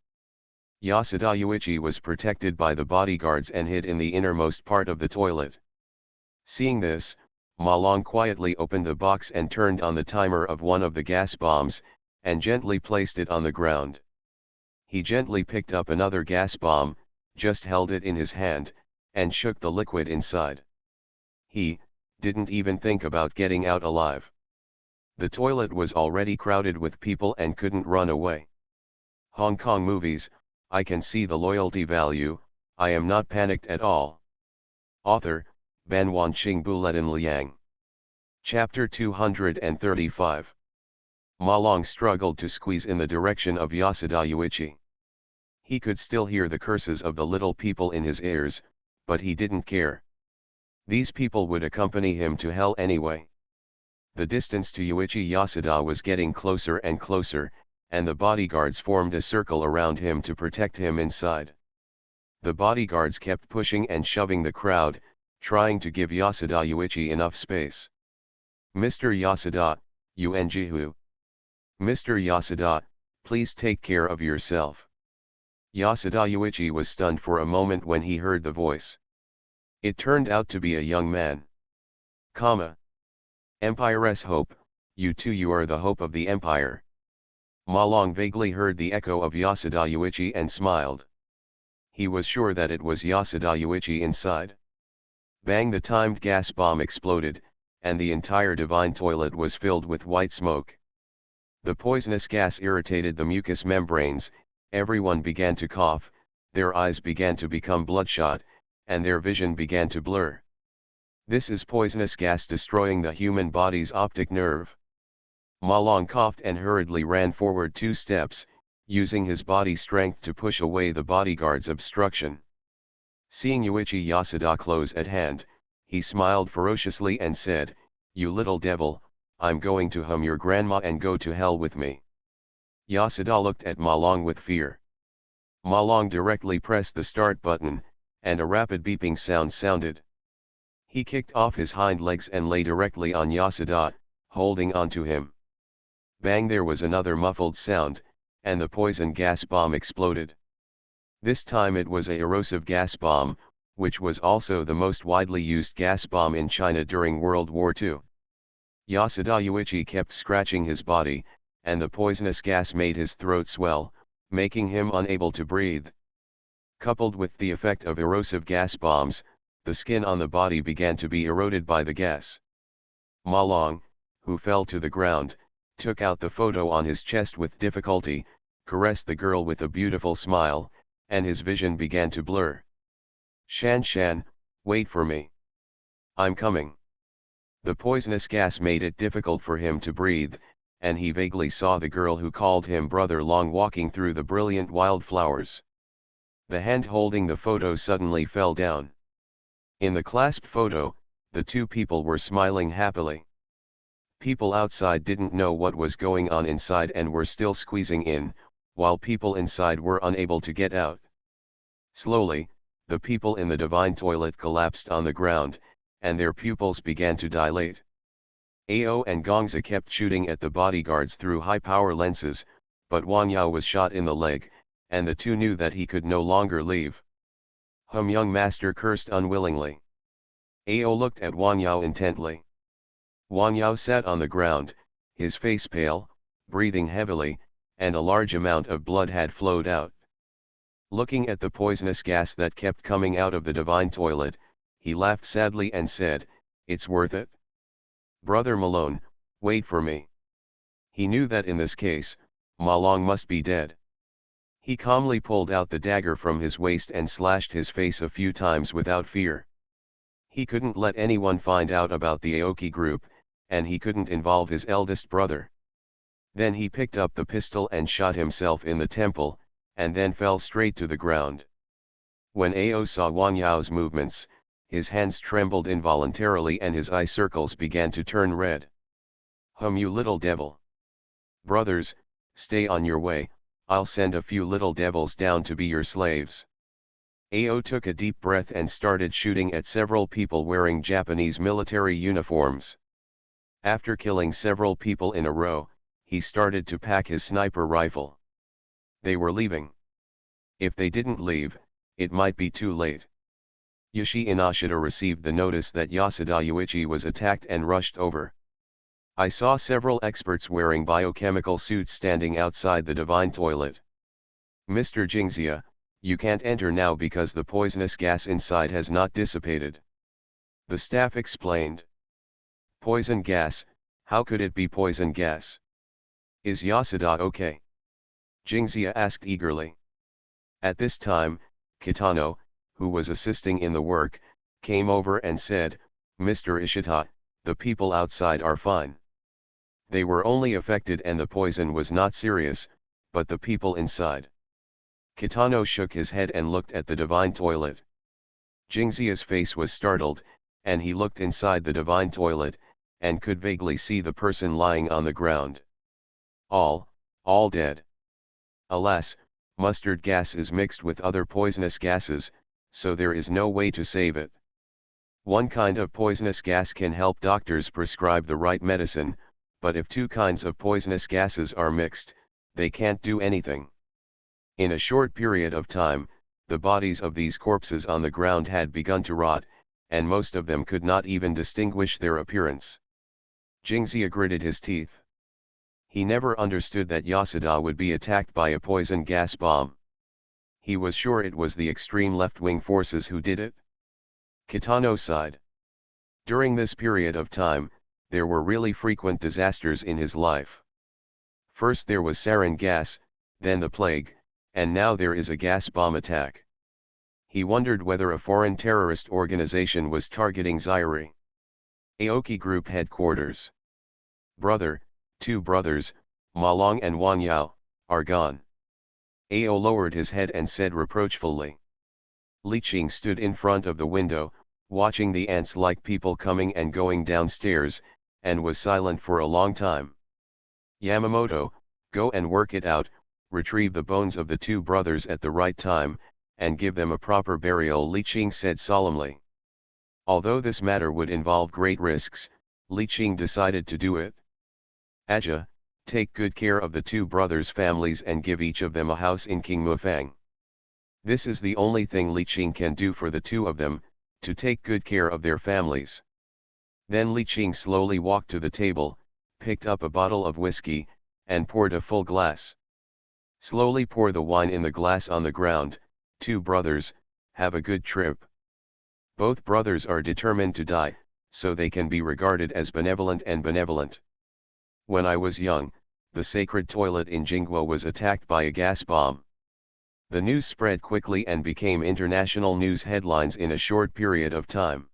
Yasuda Yuichi was protected by the bodyguards and hid in the innermost part of the toilet. Seeing this, Ma Long quietly opened the box and turned on the timer of one of the gas bombs, and gently placed it on the ground. He gently picked up another gas bomb, just held it in his hand, and shook the liquid inside. He didn't even think about getting out alive. The toilet was already crowded with people and couldn't run away. Hong Kong movies, I can see the loyalty value, I am not panicked at all. Author, Ban Wanqing Buletin Liang. Chapter 235. Ma Long struggled to squeeze in the direction of Yasuda Yuichi. He could still hear the curses of the little people in his ears, but he didn't care. These people would accompany him to hell anyway. The distance to Yuichi Yasuda was getting closer and closer, and the bodyguards formed a circle around him to protect him inside. The bodyguards kept pushing and shoving the crowd, trying to give Yasuda Yuichi enough space. "Mr. Yasuda, Yuenjihu. Mr. Yasuda, please take care of yourself." Yasuda Yuichi was stunned for a moment when he heard the voice. It turned out to be a young man. Empire's hope, you are the hope of the empire. Ma Long vaguely heard the echo of Yasuda Yuichi and smiled. He was sure that it was Yasuda Yuichi inside. Bang, the timed gas bomb exploded, and the entire divine toilet was filled with white smoke. The poisonous gas irritated the mucous membranes, everyone began to cough, their eyes began to become bloodshot, and their vision began to blur. This is poisonous gas destroying the human body's optic nerve. Ma Long coughed and hurriedly ran forward 2 steps, using his body strength to push away the bodyguard's obstruction. Seeing Yuichi Yasuda close at hand, he smiled ferociously and said, "You little devil, I'm going to hum your grandma and go to hell with me." Yasuda looked at Ma Long with fear. Ma Long directly pressed the start button, and a rapid beeping sound sounded. He kicked off his hind legs and lay directly on Yasuda, holding onto him. Bang, there was another muffled sound, and the poison gas bomb exploded. This time it was a erosive gas bomb, which was also the most widely used gas bomb in China during World War II. Yasuda Yuichi kept scratching his body, and the poisonous gas made his throat swell, making him unable to breathe. Coupled with the effect of erosive gas bombs, the skin on the body began to be eroded by the gas. Ma Long, who fell to the ground, took out the photo on his chest with difficulty, caressed the girl with a beautiful smile, and his vision began to blur. Shan, wait for me. I'm coming." The poisonous gas made it difficult for him to breathe, and he vaguely saw the girl who called him Brother Long walking through the brilliant wildflowers. The hand holding the photo suddenly fell down. In the clasped photo, the 2 people were smiling happily. People outside didn't know what was going on inside and were still squeezing in, while people inside were unable to get out. Slowly, the people in the divine toilet collapsed on the ground, and their pupils began to dilate. Ao and Gongza kept shooting at the bodyguards through high-power lenses, but Wang Yao was shot in the leg, and the 2 knew that he could no longer leave. Young master cursed unwillingly. Ao looked at Wang Yao intently. Wang Yao sat on the ground, his face pale, breathing heavily, and a large amount of blood had flowed out. Looking at the poisonous gas that kept coming out of the divine toilet, he laughed sadly and said, It's worth it. Brother Malone, wait for me. He knew that in this case, Ma Long must be dead. He calmly pulled out the dagger from his waist and slashed his face a few times without fear. He couldn't let anyone find out about the Aoki group, and he couldn't involve his eldest brother. Then he picked up the pistol and shot himself in the temple, and then fell straight to the ground. When Ao saw Wang Yao's movements, his hands trembled involuntarily and his eye circles began to turn red. You little devil. Brothers, stay on your way, I'll send a few little devils down to be your slaves. Ao took a deep breath and started shooting at several people wearing Japanese military uniforms. After killing several people in a row, he started to pack his sniper rifle. They were leaving. If they didn't leave, it might be too late. Yoshi Inashita received the notice that Yasuda Yuichi was attacked and rushed over. I saw several experts wearing biochemical suits standing outside the divine toilet. Mr. Jingxia, you can't enter now because the poisonous gas inside has not dissipated. The staff explained. Poison gas, how could it be poison gas? Is Yasuda okay? Jingxia asked eagerly. At this time, Kitano, who was assisting in the work, came over and said, Mr. Ishita, the people outside are fine. They were only affected and the poison was not serious, but the people inside. Kitano shook his head and looked at the divine toilet. Jingxia's face was startled, and he looked inside the divine toilet, and could vaguely see the person lying on the ground. All dead. Alas, mustard gas is mixed with other poisonous gases, so there is no way to save it. One kind of poisonous gas can help doctors prescribe the right medicine, but if two kinds of poisonous gases are mixed, they can't do anything. In a short period of time, the bodies of these corpses on the ground had begun to rot, and most of them could not even distinguish their appearance. Jingxia gritted his teeth. He never understood that Yasuda would be attacked by a poison gas bomb. He was sure it was the extreme left-wing forces who did it. Kitano sighed. During this period of time, there were really frequent disasters in his life. First there was sarin gas, then the plague, and now there is a gas bomb attack. He wondered whether a foreign terrorist organization was targeting Zaire. Aoki Group headquarters. Two brothers, Ma Long and Wang Yao, are gone. Ao lowered his head and said reproachfully. Li Qing stood in front of the window, watching the ants-like people coming and going downstairs, and was silent for a long time. Yamamoto, go and work it out, retrieve the bones of the two brothers at the right time, and give them a proper burial, Li Qing said solemnly. Although this matter would involve great risks, Li Qing decided to do it. Aja, take good care of the two brothers' families and give each of them a house in King Mufang. This is the only thing Li Qing can do for the two of them, to take good care of their families. Then Li Qing slowly walked to the table, picked up a bottle of whiskey, and poured a full glass. Slowly pour the wine in the glass on the ground. Two brothers, have a good trip. Both brothers are determined to die, so they can be regarded as benevolent and benevolent. When I was young, the sacred toilet in Jingguo was attacked by a gas bomb. The news spread quickly and became international news headlines in a short period of time.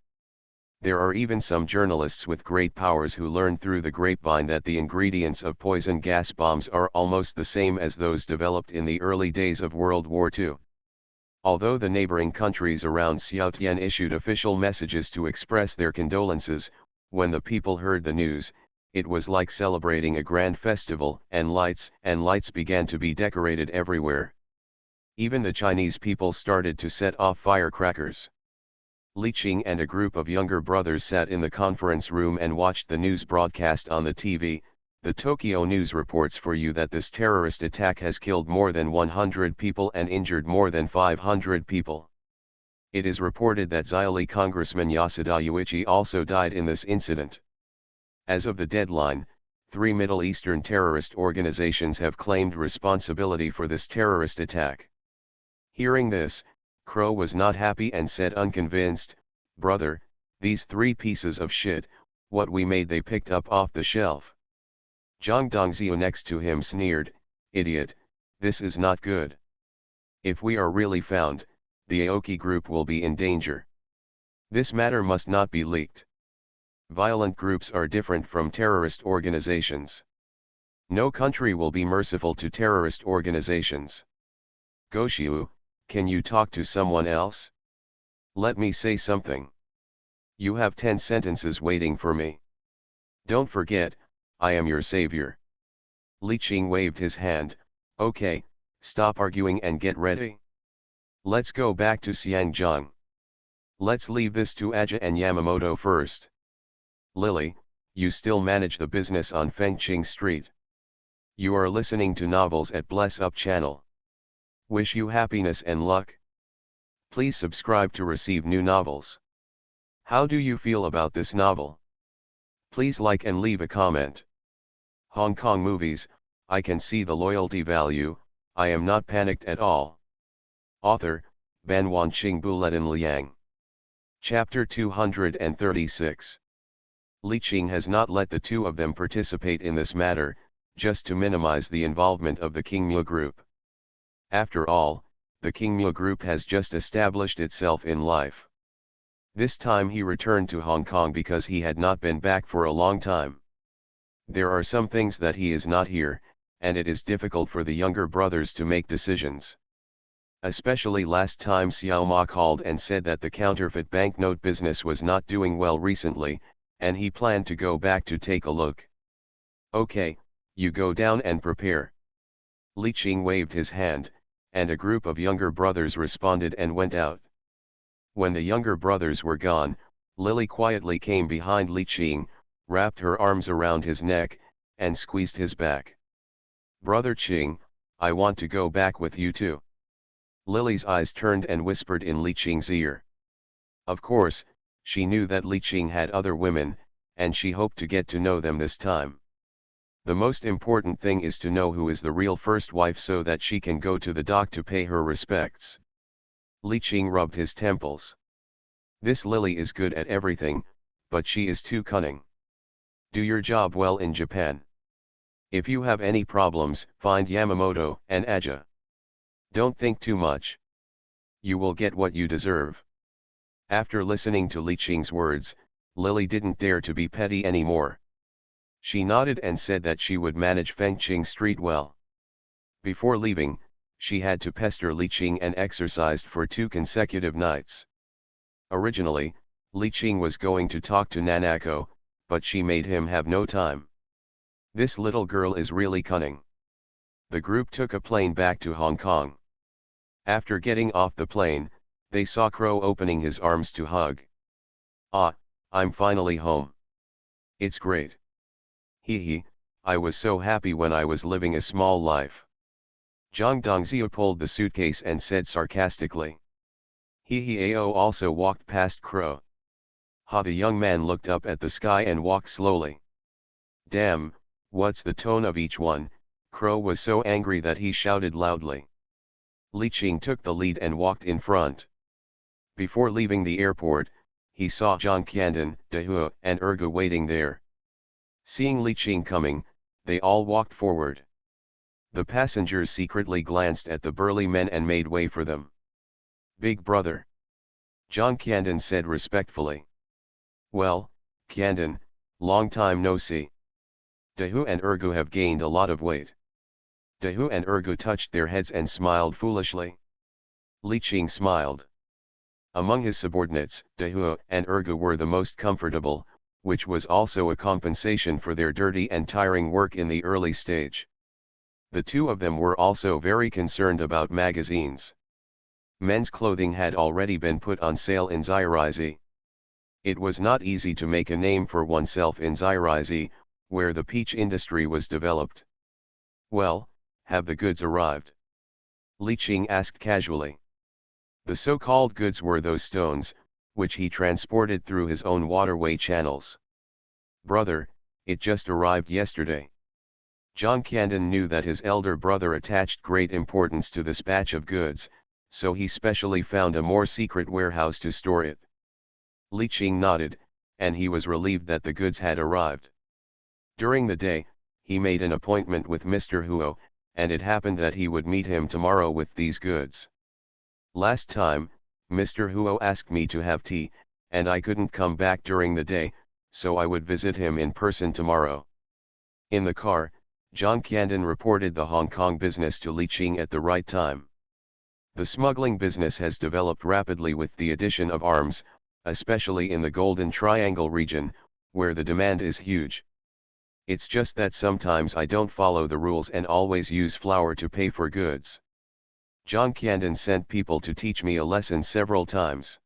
There are even some journalists with great powers who learned through the grapevine that the ingredients of poison gas bombs are almost the same as those developed in the early days of World War II. Although the neighboring countries around Xiaotian issued official messages to express their condolences, when the people heard the news, it was like celebrating a grand festival, and lights began to be decorated everywhere. Even the Chinese people started to set off firecrackers. Li Qing and a group of younger brothers sat in the conference room and watched the news broadcast on the TV. The Tokyo News reports for you that this terrorist attack has killed more than 100 people and injured more than 500 people. It is reported that Xiaoli Congressman Yasuda Yuichi also died in this incident. As of the deadline, 3 Middle Eastern terrorist organizations have claimed responsibility for this terrorist attack. Hearing this, Crow was not happy and said unconvinced, "Brother, These three pieces of shit, what we made they picked up off the shelf. Zhang Dongzhou next to him sneered, idiot, this is not good. If we are really found, the Aoki group will be in danger. This matter must not be leaked. Violent groups are different from terrorist organizations. No country will be merciful to terrorist organizations. Goshiu, can you talk to someone else? Let me say something. You have 10 sentences waiting for me. Don't forget, I am your savior. Li Qing waved his hand, okay, stop arguing and get ready. Let's go back to Xiangjiang. Let's leave this to Aja and Yamamoto first. Lily, you still manage the business on Fengqing Street. You are listening to novels at Bless Up channel. Wish you happiness and luck. Please subscribe to receive new novels. How do you feel about this novel? Please like and leave a comment. Hong Kong movies, I can see the loyalty value, I am not panicked at all. Author, Ban Wanqing Buletin Liang. Chapter 236. Li Qing has not let the two of them participate in this matter, just to minimize the involvement of the Qingmue Group. After all, the Qingmue Group has just established itself in life. This time he returned to Hong Kong because he had not been back for a long time. There are some things that he is not here, and it is difficult for the younger brothers to make decisions. Especially last time Xiao Ma called and said that the counterfeit banknote business was not doing well recently, and he planned to go back to take a look. Okay, you go down and prepare. Li Qing waved his hand, and a group of younger brothers responded and went out. When the younger brothers were gone, Lily quietly came behind Li Qing, wrapped her arms around his neck, and squeezed his back. Brother Qing, I want to go back with you too. Lily's eyes turned and whispered in Li Qing's ear. Of course, she knew that Li Qing had other women, and she hoped to get to know them this time. The most important thing is to know who is the real first wife so that she can go to the dock to pay her respects. Li Qing rubbed his temples. This Lily is good at everything, but she is too cunning. Do your job well in Japan. If you have any problems, find Yamamoto and Aja. Don't think too much. You will get what you deserve. After listening to Li Qing's words, Lily didn't dare to be petty anymore. She nodded and said that she would manage Fengqing Street well. Before leaving, she had to pester Li Qing and exercised for 2 consecutive nights. Originally, Li Qing was going to talk to Nanako, but she made him have no time. This little girl is really cunning. The group took a plane back to Hong Kong. After getting off the plane, they saw Crow opening his arms to hug. Ah, I'm finally home. It's great. Hee hee, I was so happy when I was living a small life. Zhang Dongzhou pulled the suitcase and said sarcastically. Hee hee Ao also walked past Crow. Ha, the young man looked up at the sky and walked slowly. Damn, what's the tone of each one? Crow was so angry that he shouted loudly. Li Qing took the lead and walked in front. Before leaving the airport, he saw Zhang Qiandan, Dehu, and Ergu waiting there. Seeing Li Qing coming, they all walked forward. The passengers secretly glanced at the burly men and made way for them. Big brother. Zhang Qiandan said respectfully. Well, Qiandan, long time no see. Dehu and Ergu have gained a lot of weight. Dehu and Ergu touched their heads and smiled foolishly. Li Qing smiled. Among his subordinates, Dehu and Ergu were the most comfortable, which was also a compensation for their dirty and tiring work in the early stage. The two of them were also very concerned about magazines. Men's clothing had already been put on sale in Zirizi. It was not easy to make a name for oneself in Zirizi, where the peach industry was developed. Well, have the goods arrived? Li Qing asked casually. The so-called goods were those stones, which he transported through his own waterway channels. Brother, it just arrived yesterday. Zhang Qiandan knew that his elder brother attached great importance to this batch of goods, so he specially found a more secret warehouse to store it. Li Qing nodded, and he was relieved that the goods had arrived. During the day, he made an appointment with Mr. Huo, and it happened that he would meet him tomorrow with these goods. Last time, Mr. Huo asked me to have tea, and I couldn't come back during the day, so I would visit him in person tomorrow. In the car, John Candon reported the Hong Kong business to Li Qing at the right time. The smuggling business has developed rapidly with the addition of arms, especially in the Golden Triangle region, where the demand is huge. It's just that sometimes I don't follow the rules and always use flour to pay for goods. John Candon sent people to teach me a lesson several times.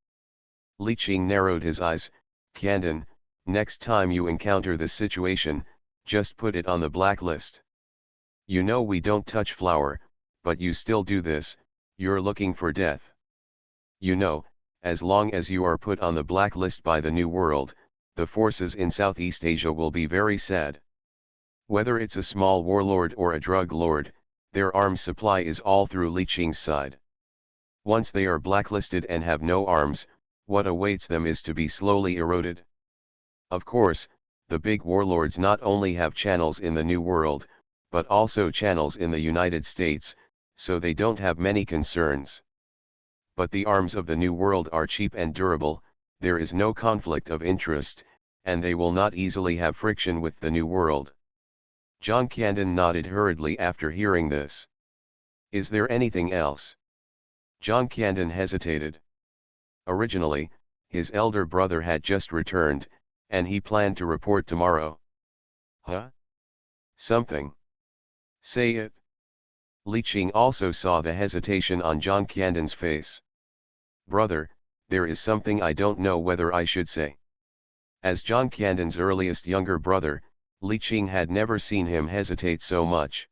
Li Qing narrowed his eyes. Candon, next time you encounter this situation, just put it on the blacklist. You know we don't touch flour, but you still do this, you're looking for death. You know, as long as you are put on the blacklist by the New World, the forces in Southeast Asia will be very sad. Whether it's a small warlord or a drug lord, their arms supply is all through Li Qing's side. Once they are blacklisted and have no arms, what awaits them is to be slowly eroded. Of course, the big warlords not only have channels in the New World, but also channels in the United States, so they don't have many concerns. But the arms of the New World are cheap and durable, there is no conflict of interest, and they will not easily have friction with the New World. John Candon nodded hurriedly after hearing this. Is there anything else? John Candon hesitated. Originally, his elder brother had just returned, and he planned to report tomorrow. Huh? Something. Say it. Li Qing also saw the hesitation on John Candon's face. Brother, there is something I don't know whether I should say. As John Candon's earliest younger brother, Li Qing had never seen him hesitate so much.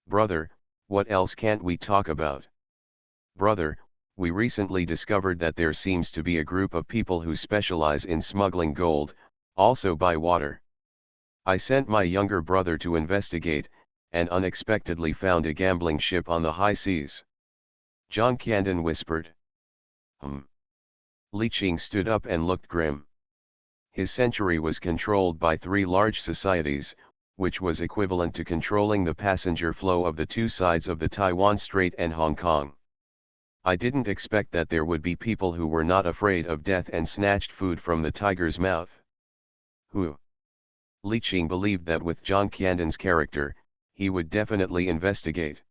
Brother, what else can't we talk about? Brother, we recently discovered that there seems to be a group of people who specialize in smuggling gold, also by water. I sent my younger brother to investigate, and unexpectedly found a gambling ship on the high seas. John Candon whispered. Li Qing stood up and looked grim. His century was controlled by 3 large societies, which was equivalent to controlling the passenger flow of the 2 sides of the Taiwan Strait and Hong Kong. I didn't expect that there would be people who were not afraid of death and snatched food from the tiger's mouth. Who? Li Qing believed that with John Candon's character, he would definitely investigate.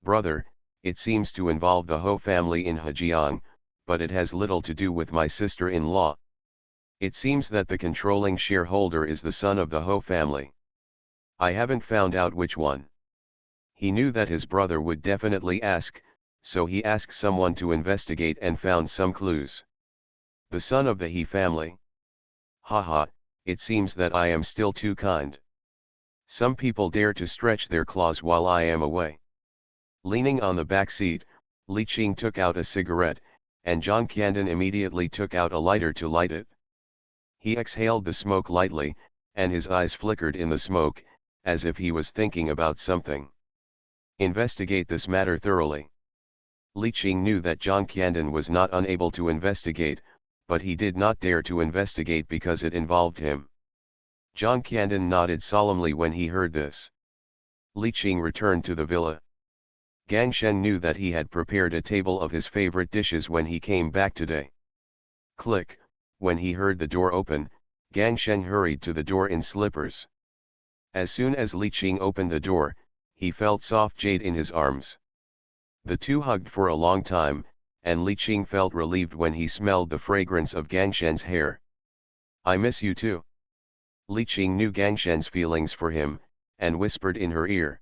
Brother, it seems to involve the Ho family in Hejiang, but it has little to do with my sister-in-law. It seems that the controlling shareholder is the son of the Ho family. I haven't found out which one. He knew that his brother would definitely ask, so he asked someone to investigate and found some clues. The son of the He family. Haha, it seems that I am still too kind. Some people dare to stretch their claws while I am away. Leaning on the back seat, Li Qing took out a cigarette, and John Candon immediately took out a lighter to light it. He exhaled the smoke lightly, and his eyes flickered in the smoke, as if he was thinking about something. Investigate this matter thoroughly. Li Qing knew that John Candon was not unable to investigate, but he did not dare to investigate because it involved him. John Candon nodded solemnly when he heard this. Li Qing returned to the villa. Gang Shen knew that he had prepared a table of his favorite dishes when he came back today. Click. When he heard the door open, Gang Shen hurried to the door in slippers. As soon as Li Qing opened the door, he felt soft jade in his arms. The two hugged for a long time, and Li Qing felt relieved when he smelled the fragrance of Gang Shen's hair. I miss you too. Li Qing knew Gang Shen's feelings for him, and whispered in her ear.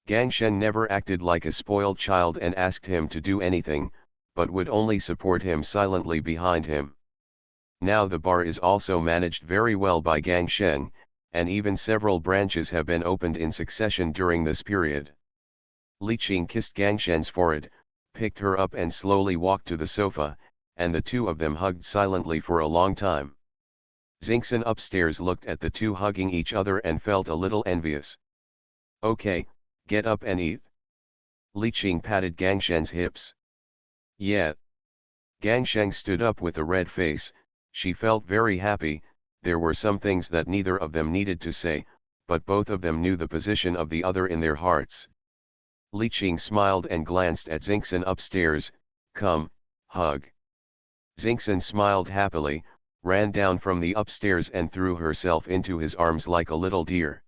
Gang Shen never acted like a spoiled child and asked him to do anything, but would only support him silently behind him. Now the bar is also managed very well by Gang Shen, and even several branches have been opened in succession during this period. Li Qing kissed Gang Shen's forehead, picked her up and slowly walked to the sofa, and the two of them hugged silently for a long time. Xingxin upstairs looked at the two hugging each other and felt a little envious. Okay, get up and eat. Li Qing patted Gang Shen's hips. Yeah. Gang Shen stood up with a red face, She felt very happy. There were some things that neither of them needed to say, but both of them knew the position of the other in their hearts. Li Qing smiled and glanced at Xingxin upstairs. Come, hug. Xingxin smiled happily, ran down from the upstairs and threw herself into his arms like a little deer.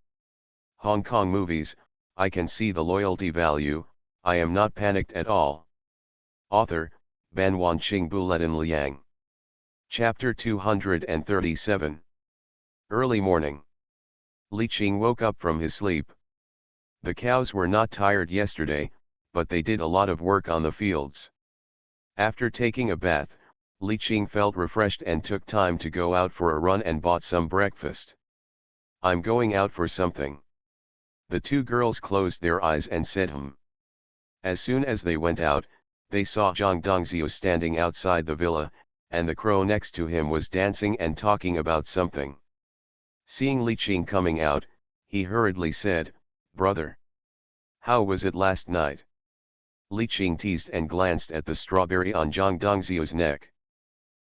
Hong Kong movies, I can see the loyalty value, I am not panicked at all. Author, Ban Wanqing Buletin Liang. Chapter 237. Early morning. Li Qing woke up from his sleep. The cows were not tired yesterday, but they did a lot of work on the fields. After taking a bath, Li Qing felt refreshed and took time to go out for a run and bought some breakfast. I'm going out for something. The two girls closed their eyes and said As soon as they went out, they saw Zhang Dongzhou standing outside the villa, and the crow next to him was dancing and talking about something. Seeing Li Qing coming out, he hurriedly said, "Brother, how was it last night?" Li Qing teased and glanced at the strawberry on Zhang Dongzhou's neck.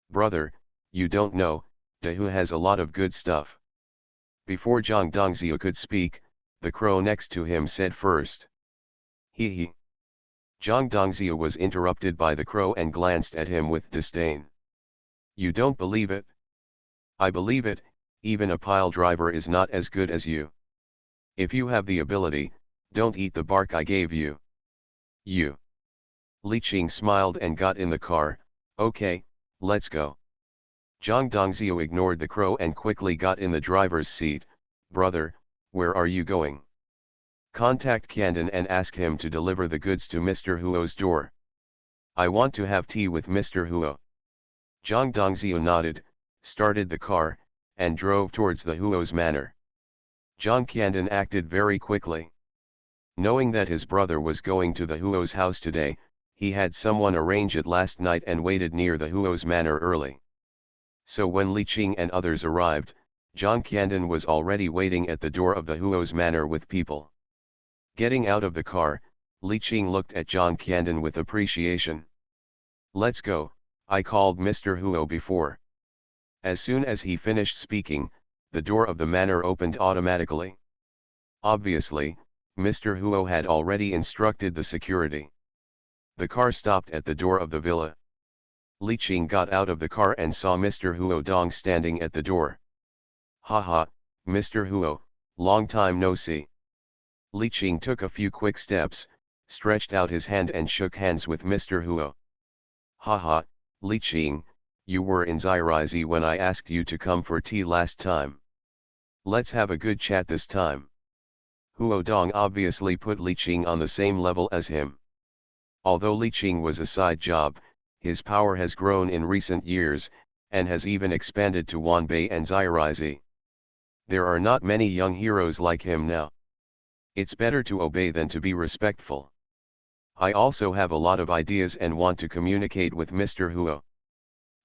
"Brother, you don't know, Dahu has a lot of good stuff." Before Zhang Dongzhou could speak, the crow next to him said first. He. Zhang Dongzhou was interrupted by the crow and glanced at him with disdain. "You don't believe it?" "I believe it, even a pile driver is not as good as you. If you have the ability, don't eat the bark I gave you." "You." Li Qing smiled and got in the car. "Okay, let's go." Zhang Dongzhou ignored the crow and quickly got in the driver's seat. "Brother, where are you going?" "Contact Kandan and ask him to deliver the goods to Mr. Huo's door." "I want to have tea with Mr. Huo." Zhang Dongzhou nodded, started the car, and drove towards the Huo's manor. Zhang Kandan acted very quickly. Knowing that his brother was going to the Huo's house today, he had someone arrange it last night and waited near the Huo's manor early. So when Li Qing and others arrived, Zhang Kandan was already waiting at the door of the Huo's manor with people. Getting out of the car, Li Qing looked at Zhang Kandan with appreciation. "Let's go, I called Mr. Huo before." As soon as he finished speaking, the door of the manor opened automatically. Obviously, Mr. Huo had already instructed the security. The car stopped at the door of the villa. Li Qing got out of the car and saw Mr. Huo Dong standing at the door. "Haha, Mr. Huo, long time no see." Li Qing took a few quick steps, stretched out his hand and shook hands with Mr. Huo. "Haha, Li Qing, you were in Zirizi when I asked you to come for tea last time. Let's have a good chat this time." Huo Dong obviously put Li Qing on the same level as him. Although Li Qing was a side job, his power has grown in recent years, and has even expanded to Wanbei and Zirizi. There are not many young heroes like him now. It's better to obey than to be respectful. I also have a lot of ideas and want to communicate with Mr. Huo.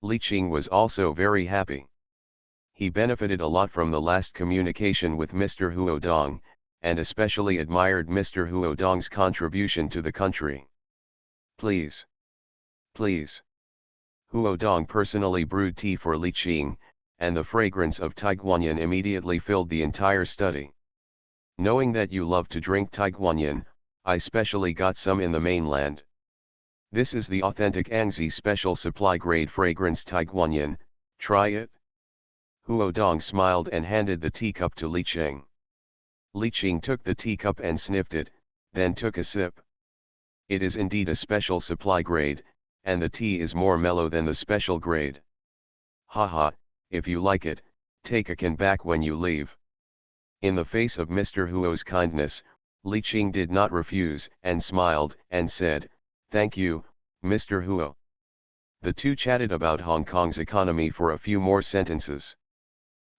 Li Qing was also very happy. He benefited a lot from the last communication with Mr. Huo Dong, and especially admired Mr. Huo Dong's contribution to the country. "Please. Please." Huo Dong personally brewed tea for Li Qing, and the fragrance of Taiguanyin immediately filled the entire study. "Knowing that you love to drink Taiguanyin, I specially got some in the mainland. This is the authentic Angzi special supply grade fragrance Taiguanyin, try it." Huo Dong smiled and handed the teacup to Li Qing. Li Qing took the teacup and sniffed it, then took a sip. It is indeed a special supply grade, and the tea is more mellow than the special grade. "Haha, if you like it, take a can back when you leave." In the face of Mr. Huo's kindness, Li Qing did not refuse and smiled and said, "Thank you, Mr. Huo." The two chatted about Hong Kong's economy for a few more sentences.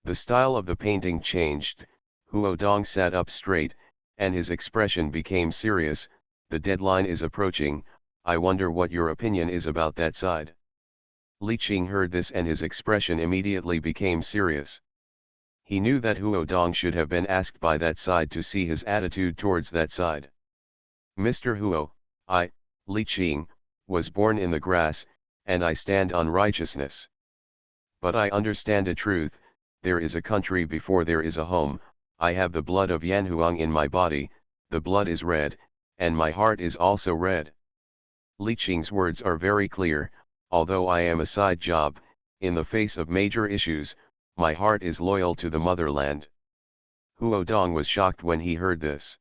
The style of the painting changed. Huo Dong sat up straight, and his expression became serious. "The deadline is approaching, I wonder what your opinion is about that side." Li Qing heard this and his expression immediately became serious. He knew that Huo Dong should have been asked by that side to see his attitude towards that side. "Mr. Huo, I, Li Qing, was born in the grass, and I stand on righteousness. But I understand a truth, there is a country before there is a home, I have the blood of Yan Huang in my body, the blood is red, and my heart is also red. Li Qing's words are very clear, although I am a side job, in the face of major issues, my heart is loyal to the motherland. Huo Dong was shocked when he heard this.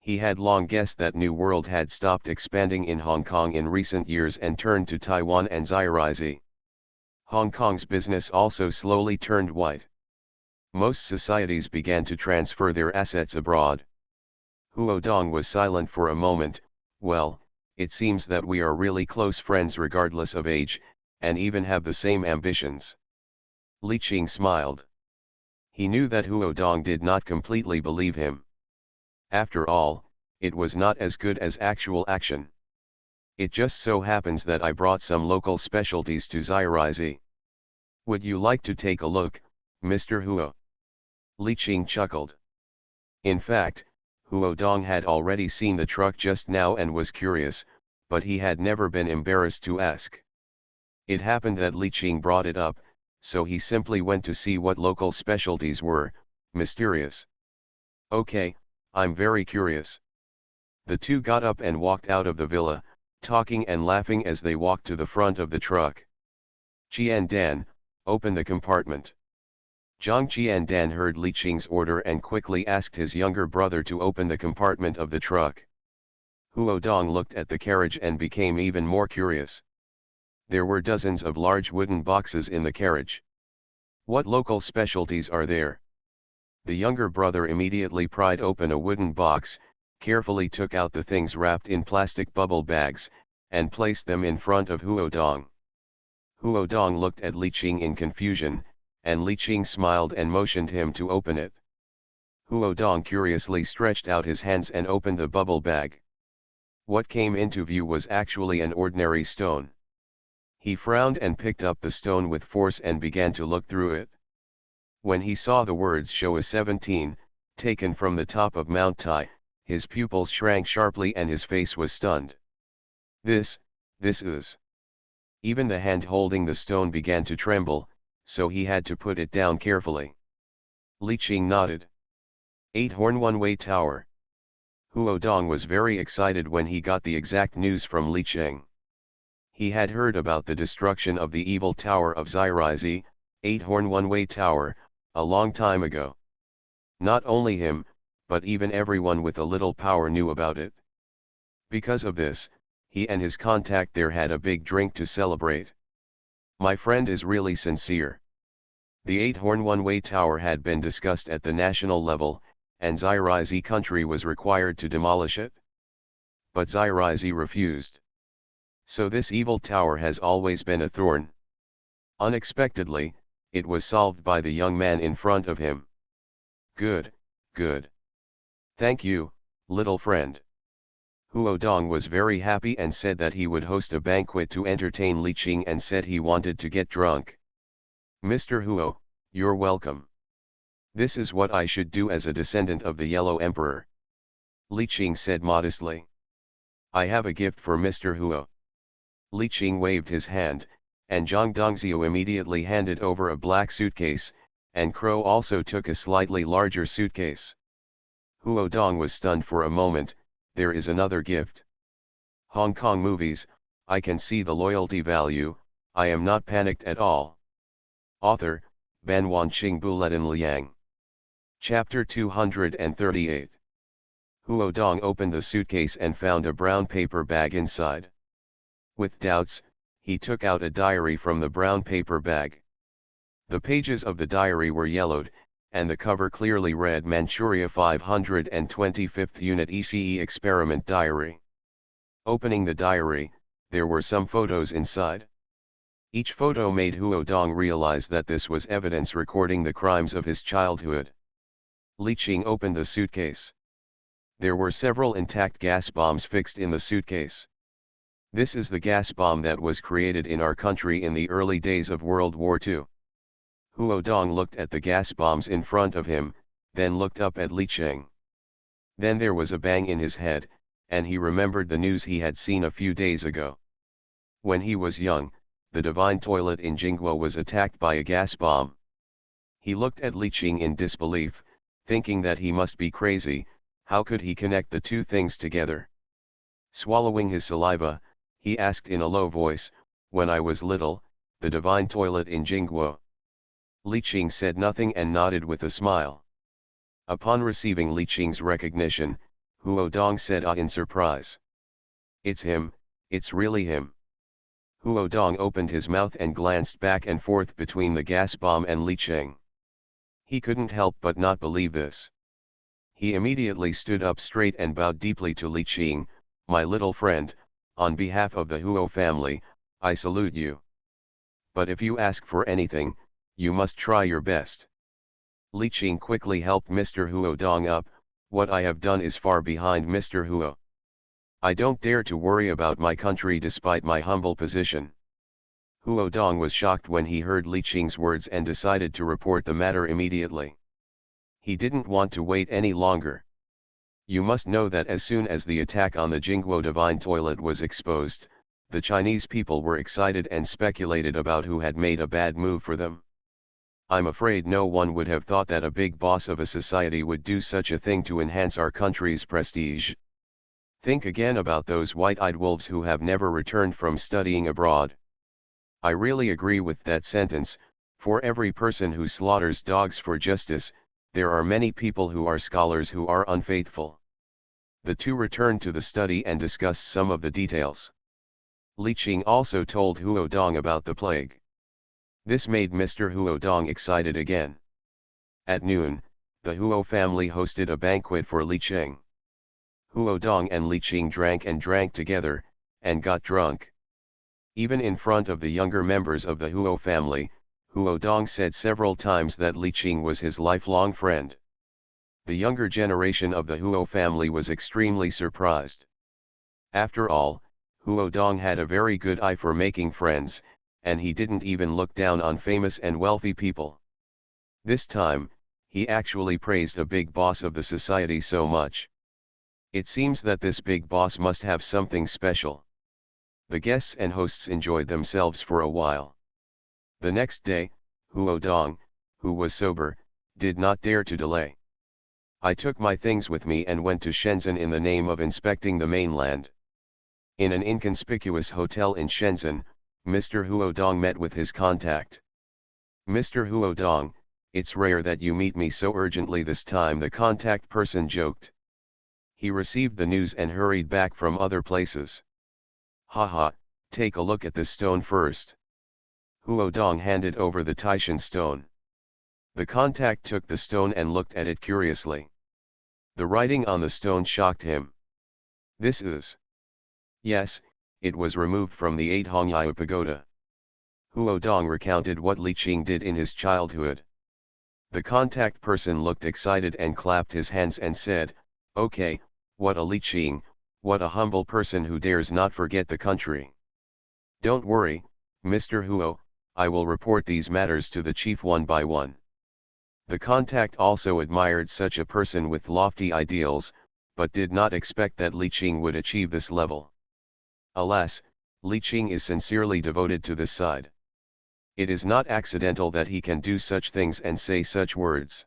He had long guessed that New World had stopped expanding in Hong Kong in recent years and turned to Taiwan and Zhirizi. Hong Kong's business also slowly turned white. Most societies began to transfer their assets abroad. Huo Dong was silent for a moment. Well, it seems that we are really close friends regardless of age, and even have the same ambitions. Li Qing smiled. He knew that Huo Dong did not completely believe him. After all, it was not as good as actual action. It just so happens that I brought some local specialties to Zhirizi. Would you like to take a look, Mr. Huo? Li Qing chuckled. In fact, Huo Dong had already seen the truck just now and was curious, but he had never been embarrassed to ask. It happened that Li Qing brought it up, so he simply went to see what local specialties were. Mysterious. Okay, I'm very curious. The two got up and walked out of the villa, talking and laughing as they walked to the front of the truck. Qian Dan, open the compartment. Zhang Qian Dan heard Li Qing's order and quickly asked his younger brother to open the compartment of the truck. Huo Dong looked at the carriage and became even more curious. There were dozens of large wooden boxes in the carriage. What local specialties are there? The younger brother immediately pried open a wooden box, carefully took out the things wrapped in plastic bubble bags, and placed them in front of Huo Dong. Huo Dong looked at Li Qing in confusion, and Li Qing smiled and motioned him to open it. Huo Dong curiously stretched out his hands and opened the bubble bag. What came into view was actually an ordinary stone. He frowned and picked up the stone with force and began to look through it. When he saw the words "Showa 17, taken from the top of Mount Tai, his pupils shrank sharply and his face was stunned. This is... Even the hand holding the stone began to tremble, so he had to put it down carefully. Li Qing nodded. 8-horn one-way tower. Huo Dong was very excited when he got the exact news from Li Qing. He had heard about the destruction of the evil tower of Zhirizi, 8-horn one-way tower, a long time ago. Not only him, but even everyone with a little power knew about it. Because of this, he and his contact there had a big drink to celebrate. My friend is really sincere. The 8-horn one-way tower had been discussed at the national level, and Zhirizi country was required to demolish it. But Zhirizi refused. So this evil tower has always been a thorn. Unexpectedly, it was solved by the young man in front of him. Good, good. Thank you, little friend. Huo Dong was very happy and said that he would host a banquet to entertain Li Qing and said he wanted to get drunk. Mr. Huo, you're welcome. This is what I should do as a descendant of the Yellow Emperor. Li Qing said modestly. I have a gift for Mr. Huo. Li Qing waved his hand, and Zhang Dongxiu immediately handed over a black suitcase, and Crow also took a slightly larger suitcase. Huo Dong was stunned for a moment. There is another gift. Hong Kong movies, I can see the loyalty value, I am not panicked at all. Author, Ban Wanqing Buletin Liang. Chapter 238. Huo Dong opened the suitcase and found a brown paper bag inside. With doubts, he took out a diary from the brown paper bag. The pages of the diary were yellowed, and the cover clearly read Manchuria 525th Unit ECE Experiment Diary. Opening the diary, there were some photos inside. Each photo made Huo Dong realize that this was evidence recording the crimes of his childhood. Li Qing opened the suitcase. There were several intact gas bombs fixed in the suitcase. This is the gas bomb that was created in our country in the early days of World War II. Huo Dong looked at the gas bombs in front of him, then looked up at Li Qing. Then there was a bang in his head, and he remembered the news he had seen a few days ago. When he was young, the divine toilet in Jingguo was attacked by a gas bomb. He looked at Li Qing in disbelief, thinking that he must be crazy. How could he connect the two things together? Swallowing his saliva, he asked in a low voice, "When I was little, the divine toilet in Jingguo." Li Qing said nothing and nodded with a smile. Upon receiving Li Qing's recognition, Huo Dong said in surprise, "It's him, it's really him." Huo Dong opened his mouth and glanced back and forth between the gas bomb and Li Qing. He couldn't help but not believe this. He immediately stood up straight and bowed deeply to Li Qing. "My little friend, on behalf of the Huo family, I salute you. But if you ask for anything, you must try your best." Li Qing quickly helped Mr. Huo Dong up. "What I have done is far behind Mr. Huo. I don't dare to worry about my country despite my humble position." Huo Dong was shocked when he heard Li Qing's words and decided to report the matter immediately. He didn't want to wait any longer. "You must know that as soon as the attack on the Jingguo divine toilet was exposed, the Chinese people were excited and speculated about who had made a bad move for them. I'm afraid no one would have thought that a big boss of a society would do such a thing to enhance our country's prestige. Think again about those white-eyed wolves who have never returned from studying abroad. I really agree with that sentence. For every person who slaughters dogs for justice, there are many people who are scholars who are unfaithful." The two returned to the study and discussed some of the details. Li Qing also told Huo Dong about the plague. This made Mr. Huo Dong excited again. At noon, the Huo family hosted a banquet for Li Qing. Huo Dong and Li Qing drank and drank together, and got drunk. Even in front of the younger members of the Huo family, Huo Dong said several times that Li Qing was his lifelong friend. The younger generation of the Huo family was extremely surprised. After all, Huo Dong had a very good eye for making friends, and he didn't even look down on famous and wealthy people. This time, he actually praised a big boss of the society so much. It seems that this big boss must have something special. The guests and hosts enjoyed themselves for a while. The next day, Huo Dong, who was sober, did not dare to delay. "I took my things with me and went to Shenzhen in the name of inspecting the mainland." In an inconspicuous hotel in Shenzhen, Mr. Huo Dong met with his contact. "Mr. Huo Dong, it's rare that you meet me so urgently this time," the contact person joked. He received the news and hurried back from other places. "Haha, take a look at this stone first." Huo Dong handed over the Taishan stone. The contact took the stone and looked at it curiously. The writing on the stone shocked him. "This is..." Yes, it was removed from the 8 Hongyu pagoda. Huo Dong recounted what Li Qing did in his childhood. The contact person looked excited and clapped his hands and said, "Okay, what a Li Qing, what a humble person who dares not forget the country. Don't worry, Mr. Huo, I will report these matters to the chief one by one." The contact also admired such a person with lofty ideals, but did not expect that Li Qing would achieve this level. Alas, Li Qing is sincerely devoted to this side. It is not accidental that he can do such things and say such words.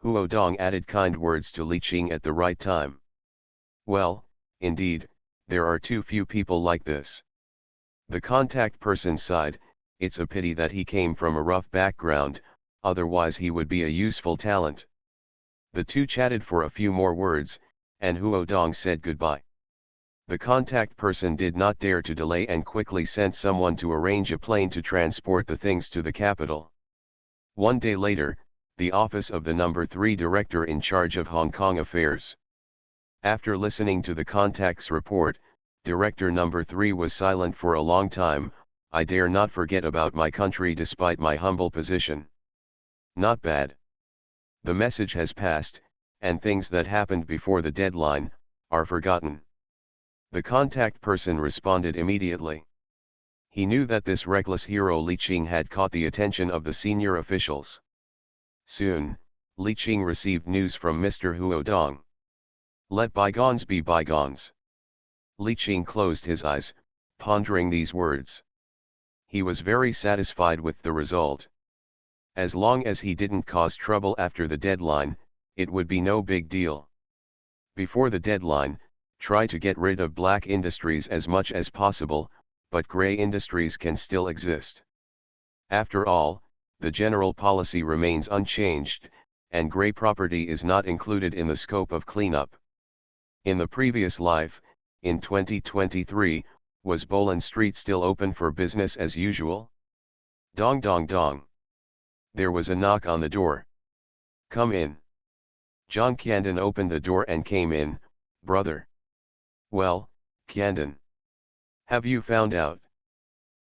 Huo Dong added kind words to Li Qing at the right time. "Well, indeed, there are too few people like this." The contact person sighed. "It's a pity that he came from a rough background, otherwise he would be a useful talent." The two chatted for a few more words, and Huo Dong said goodbye. The contact person did not dare to delay and quickly sent someone to arrange a plane to transport the things to the capital. One day later, the office of the number 3 director in charge of Hong Kong affairs. After listening to the contact's report, Director number 3 was silent for a long time. "I dare not forget about my country despite my humble position." Not bad. The message has passed, and things that happened before the deadline are forgotten. The contact person responded immediately. He knew that this reckless hero Li Qing had caught the attention of the senior officials. Soon, Li Qing received news from Mr. Huo Dong. "Let bygones be bygones." Li Qing closed his eyes, pondering these words. He was very satisfied with the result. As long as he didn't cause trouble after the deadline, it would be no big deal. Before the deadline, try to get rid of black industries as much as possible, but gray industries can still exist. After all, the general policy remains unchanged, and gray property is not included in the scope of cleanup. In the previous life, in 2023, was Boland Street still open for business as usual? Dong dong dong. There was a knock on the door. Come in. John Candon opened the door and came in. Brother. Well, Candon. Have you found out?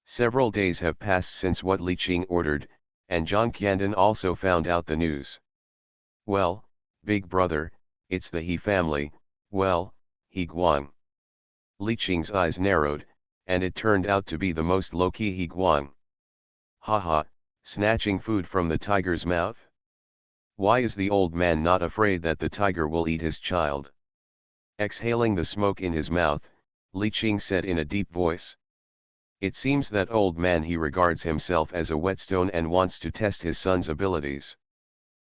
Several days have passed since what Li Qing ordered, and John Candon also found out the news. Well, big brother, it's the He family. Well, He Guang. Li Qing's eyes narrowed, and it turned out to be the most low-key He Guang. Haha, snatching food from the tiger's mouth? Why is the old man not afraid that the tiger will eat his child? Exhaling the smoke in his mouth, Li Qing said in a deep voice. It seems that old man he regards himself as a whetstone and wants to test his son's abilities.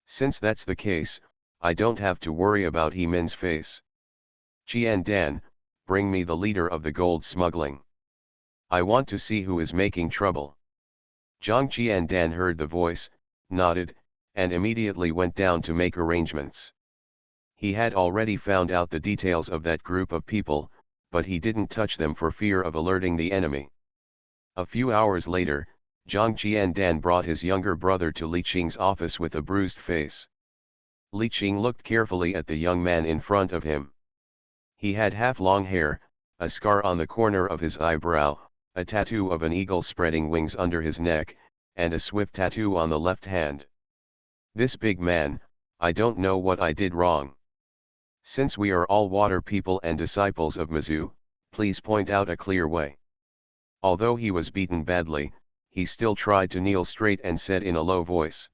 Since that's the case, I don't have to worry about He Min's face. Qian Dan, bring me the leader of the gold smuggling. I want to see who is making trouble. Zhang Qian Dan heard the voice, nodded, and immediately went down to make arrangements. He had already found out the details of that group of people, but he didn't touch them for fear of alerting the enemy. A few hours later, Zhang Qian Dan brought his younger brother to Li Qing's office with a bruised face. Li Qing looked carefully at the young man in front of him. He had half-long hair, a scar on the corner of his eyebrow, a tattoo of an eagle spreading wings under his neck, and a swift tattoo on the left hand. This big man, I don't know what I did wrong. Since we are all water people and disciples of Mizu, please point out a clear way. Although he was beaten badly, he still tried to kneel straight and said in a low voice.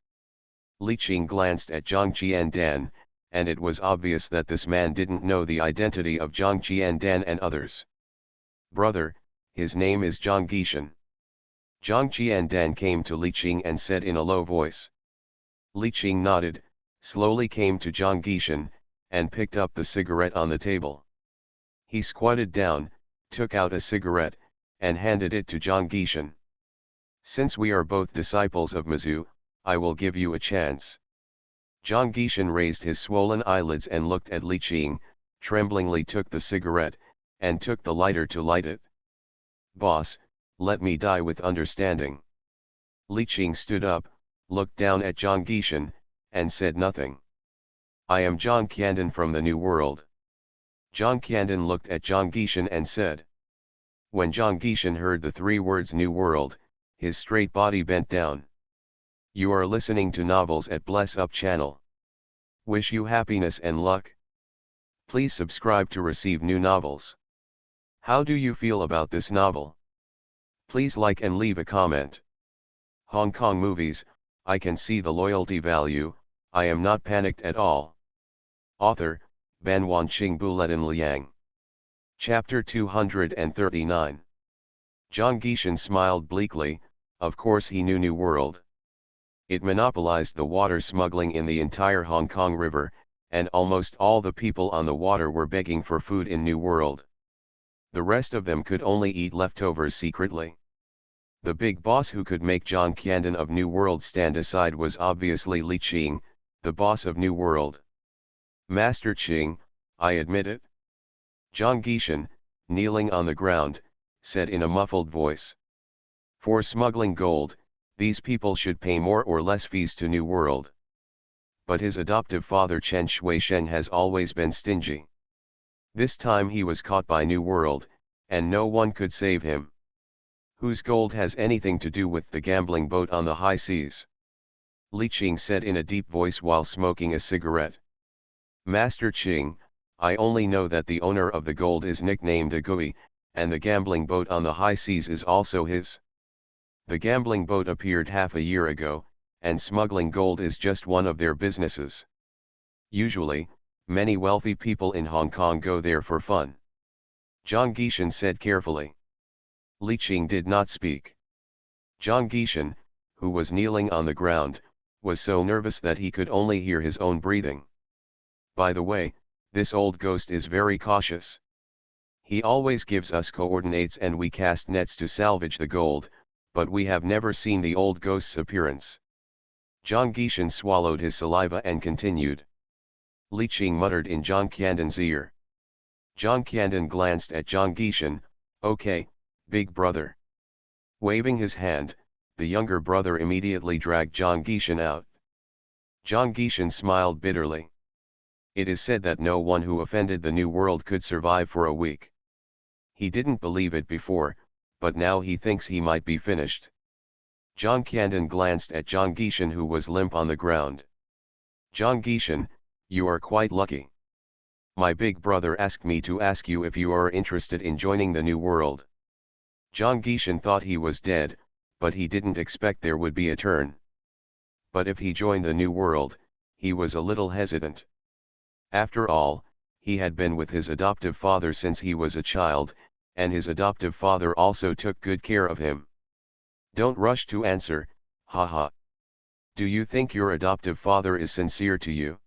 Li Qing glanced at Zhang Qiandan, and it was obvious that this man didn't know the identity of Zhang Qiandan and others. Brother, his name is Zhang Gishan. Zhang Qiandan came to Li Qing and said in a low voice. Li Qing nodded, slowly came to Zhang Gishan, and picked up the cigarette on the table. He squatted down, took out a cigarette, and handed it to Zhang Gishan. Since we are both disciples of Mizu, I will give you a chance. Zhang Gishan raised his swollen eyelids and looked at Li Qing, tremblingly took the cigarette, and took the lighter to light it. Boss, let me die with understanding. Li Qing stood up, looked down at Zhang Gishan, and said nothing. I am Zhang Qiandan from the New World. Zhang Qiandan looked at Zhang Gishan and said. When Zhang Gishan heard the three words New World, his straight body bent down. You are listening to novels at Bless Up channel. Wish you happiness and luck. Please subscribe to receive new novels. How do you feel about this novel? Please like and leave a comment. Hong Kong movies, I can see the loyalty value, I am not panicked at all. Author, Ban Wanqing Buletin Liang. Chapter 239. Zhang Gishan smiled bleakly, of course he knew New World. It monopolized the water smuggling in the entire Hong Kong River, and almost all the people on the water were begging for food in New World. The rest of them could only eat leftovers secretly. The big boss who could make Zhang Qiandan of New World stand aside was obviously Li Qing, the boss of New World. Master Qing, I admit it. Zhang Gishan, kneeling on the ground, said in a muffled voice. For smuggling gold, these people should pay more or less fees to New World. But his adoptive father Chen Shuisheng has always been stingy. This time he was caught by New World, and no one could save him. Whose gold has anything to do with the gambling boat on the high seas? Li Qing said in a deep voice while smoking a cigarette. Master Qing, I only know that the owner of the gold is nicknamed Agui, and the gambling boat on the high seas is also his. The gambling boat appeared half a year ago, and smuggling gold is just one of their businesses. Usually, many wealthy people in Hong Kong go there for fun. Zhang Gishan said carefully. Li Qing did not speak. Zhang Gishan, who was kneeling on the ground, was so nervous that he could only hear his own breathing. By the way, this old ghost is very cautious. He always gives us coordinates and we cast nets to salvage the gold, but we have never seen the old ghost's appearance. Zhang Gishan swallowed his saliva and continued. Li Qing muttered in Zhang Qiandan's ear. Zhang Qiandan glanced at Zhang Gishan. Okay, big brother. Waving his hand, the younger brother immediately dragged Zhang Gishan out. Zhang Gishan smiled bitterly. It is said that no one who offended the new world could survive for a week. He didn't believe it before, but now he thinks he might be finished. Zhang Qiandan glanced at Zhang Gishan, who was limp on the ground. Zhang Gishan, you are quite lucky. My big brother asked me to ask you if you are interested in joining the new world. Zhang Gishan thought he was dead, but he didn't expect there would be a turn. But if he joined the new world, he was a little hesitant. After all, he had been with his adoptive father since he was a child, and his adoptive father also took good care of him. Don't rush to answer, haha. Do you think your adoptive father is sincere to you?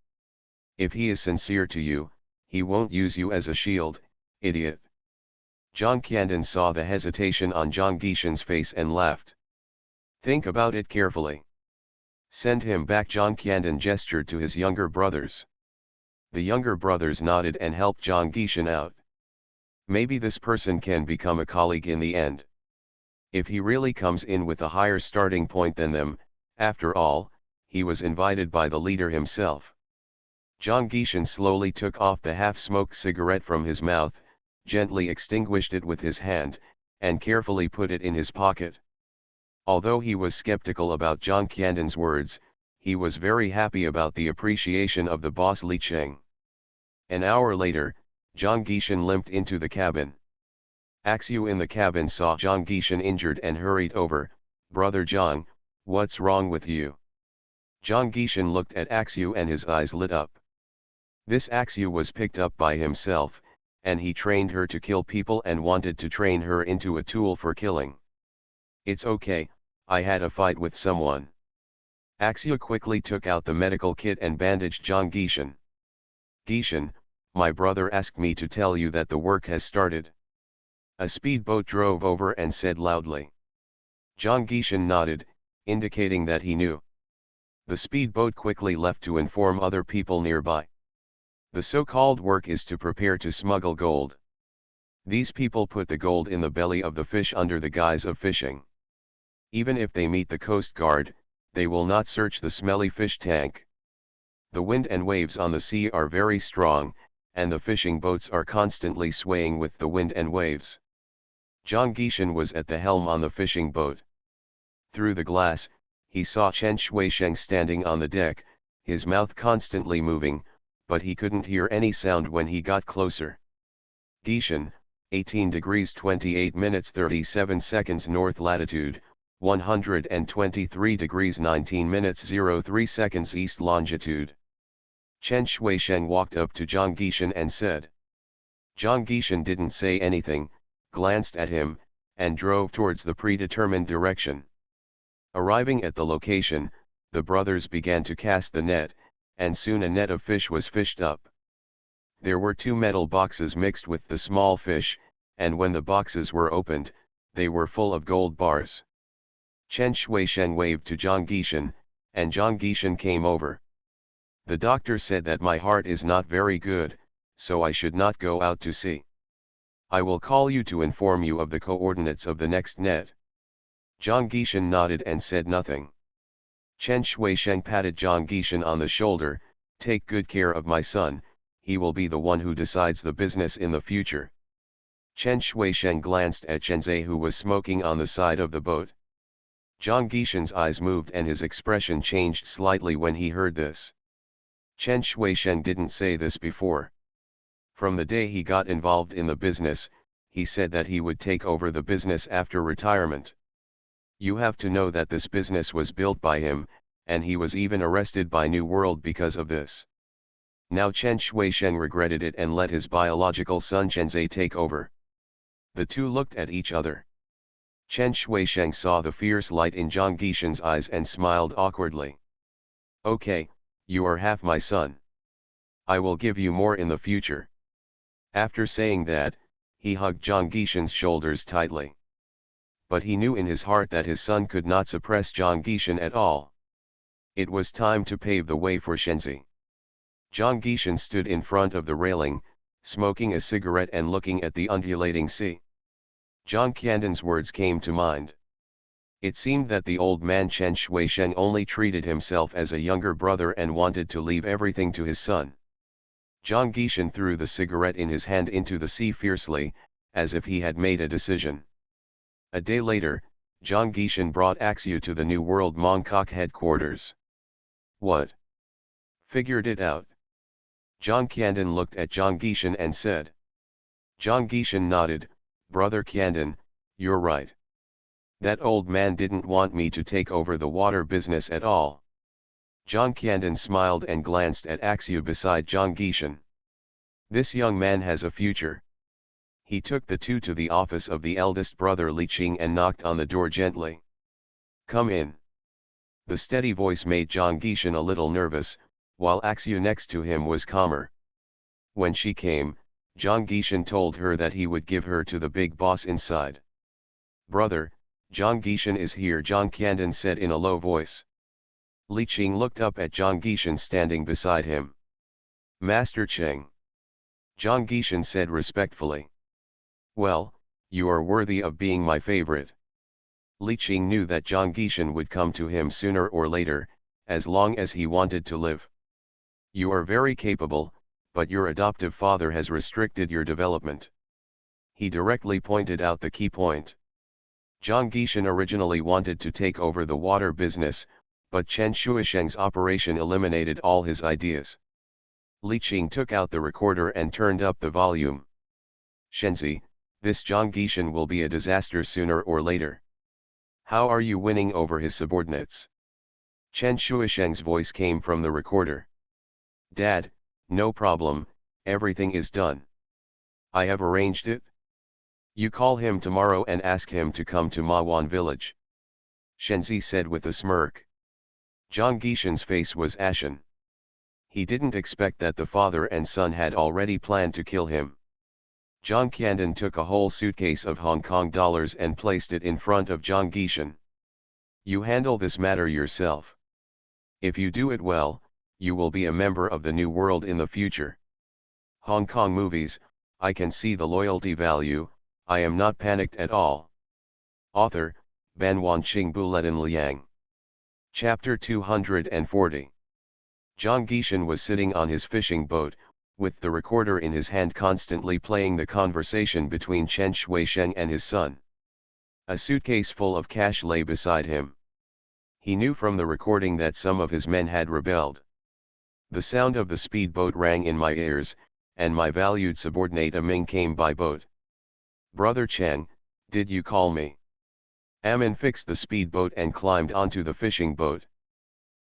If he is sincere to you, he won't use you as a shield, idiot. Zhang Qiandan saw the hesitation on Zhang Gishan's face and laughed. Think about it carefully. Send him back. Zhang Qiandan gestured to his younger brothers. The younger brothers nodded and helped Zhang Gishan out. Maybe this person can become a colleague in the end. If he really comes in with a higher starting point than them, after all, he was invited by the leader himself. Zhang Gishan slowly took off the half-smoked cigarette from his mouth, gently extinguished it with his hand, and carefully put it in his pocket. Although he was skeptical about Zhang Qiandan's words, he was very happy about the appreciation of the boss Li Qing. An hour later, Zhang Gishan limped into the cabin. Axu in the cabin saw Zhang Gishan injured and hurried over. Brother Zhang, what's wrong with you? Zhang Gishan looked at Axu and his eyes lit up. This Axu was picked up by himself, and he trained her to kill people and wanted to train her into a tool for killing. It's okay, I had a fight with someone. Axu quickly took out the medical kit and bandaged Zhang Gishan. Gishan, my brother asked me to tell you that the work has started. A speedboat drove over and said loudly. Zhang Gishan nodded, indicating that he knew. The speedboat quickly left to inform other people nearby. The so-called work is to prepare to smuggle gold. These people put the gold in the belly of the fish under the guise of fishing. Even if they meet the Coast Guard, they will not search the smelly fish tank. The wind and waves on the sea are very strong, and the fishing boats are constantly swaying with the wind and waves. Zhang Gishan was at the helm on the fishing boat. Through the glass, he saw Chen Shuisheng standing on the deck, his mouth constantly moving, but he couldn't hear any sound when he got closer. Gishan, 18 degrees 28 minutes 37 seconds north latitude, 123 degrees 19 minutes 03 seconds east longitude. Chen Shuisheng walked up to Zhang Gishan and said. Zhang Gishan didn't say anything, glanced at him, and drove towards the predetermined direction. Arriving at the location, the brothers began to cast the net, and soon a net of fish was fished up. There were 2 metal boxes mixed with the small fish, and when the boxes were opened, they were full of gold bars. Chen Shuisheng waved to Zhang Gishan, and Zhang Gishan came over. The doctor said that my heart is not very good, so I should not go out to sea. I will call you to inform you of the coordinates of the next net. Zhang Gishan nodded and said nothing. Chen Shuisheng patted Zhang Gishan on the shoulder. Take good care of my son, he will be the one who decides the business in the future. Chen Shuisheng glanced at Chenzhe, who was smoking on the side of the boat. Zhang Gishan's eyes moved and his expression changed slightly when he heard this. Chen Shuisheng didn't say this before. From the day he got involved in the business, he said that he would take over the business after retirement. You have to know that this business was built by him, and he was even arrested by New World because of this. Now Chen Shuisheng regretted it and let his biological son Chenzhe take over. The two looked at each other. Chen Shuisheng saw the fierce light in Zhang Gishan's eyes and smiled awkwardly. Okay, you are half my son. I will give you more in the future. After saying that, he hugged Zhang Gishan's shoulders tightly. But he knew in his heart that his son could not suppress Zhang Gishan at all. It was time to pave the way for Shenzi. Zhang Gishan stood in front of the railing, smoking a cigarette and looking at the undulating sea. Zhang Qiandan's words came to mind. It seemed that the old man Chen Shuisheng only treated himself as a younger brother and wanted to leave everything to his son. Zhang Gishan threw the cigarette in his hand into the sea fiercely, as if he had made a decision. A day later, Zhang Gishan brought Axu to the New World Mongkok headquarters. What? Figured it out? Zhang Qiandan looked at Zhang Gishan and said. Zhang Gishan nodded, Brother Qiandan, you're right. That old man didn't want me to take over the water business at all. Zhang Qiandan smiled and glanced at Axu beside Zhang Gishan. This young man has a future. He took the two to the office of the eldest brother Li Qing and knocked on the door gently. Come in. The steady voice made Zhang Gishan a little nervous, while Axu next to him was calmer. When she came, Zhang Gishan told her that he would give her to the big boss inside. Brother, Zhang Gishan is here, Zhang Qiandan said in a low voice. Li Qing looked up at Zhang Gishan standing beside him. Master Cheng. Zhang Gishan said respectfully. Well, you are worthy of being my favorite. Li Qing knew that Zhang Gishan would come to him sooner or later, as long as he wanted to live. You are very capable, but your adoptive father has restricted your development. He directly pointed out the key point. Zhang Gishan originally wanted to take over the water business, but Chen Shuisheng's operation eliminated all his ideas. Li Qing took out the recorder and turned up the volume. Shenzi, this Zhang Gishan will be a disaster sooner or later. How are you winning over his subordinates? Chen Shuisheng's voice came from the recorder. Dad, no problem, everything is done. I have arranged it. You call him tomorrow and ask him to come to Mawan village. Shenzi said with a smirk. Zhang Gishan's face was ashen. He didn't expect that the father and son had already planned to kill him. Zhang Qiandan took a whole suitcase of Hong Kong dollars and placed it in front of Zhang Gishan. You handle this matter yourself. If you do it well, you will be a member of the new world in the future. Hong Kong movies, I can see the loyalty value, I am not panicked at all. Author, Ban Wanqing Buletin Liang. Chapter 240. Zhang Gishan was sitting on his fishing boat, with the recorder in his hand constantly playing the conversation between Chen Shuisheng and his son. A suitcase full of cash lay beside him. He knew from the recording that some of his men had rebelled. The sound of the speedboat rang in my ears, and my valued subordinate Aming came by boat. Brother Chang, did you call me? Amin fixed the speedboat and climbed onto the fishing boat.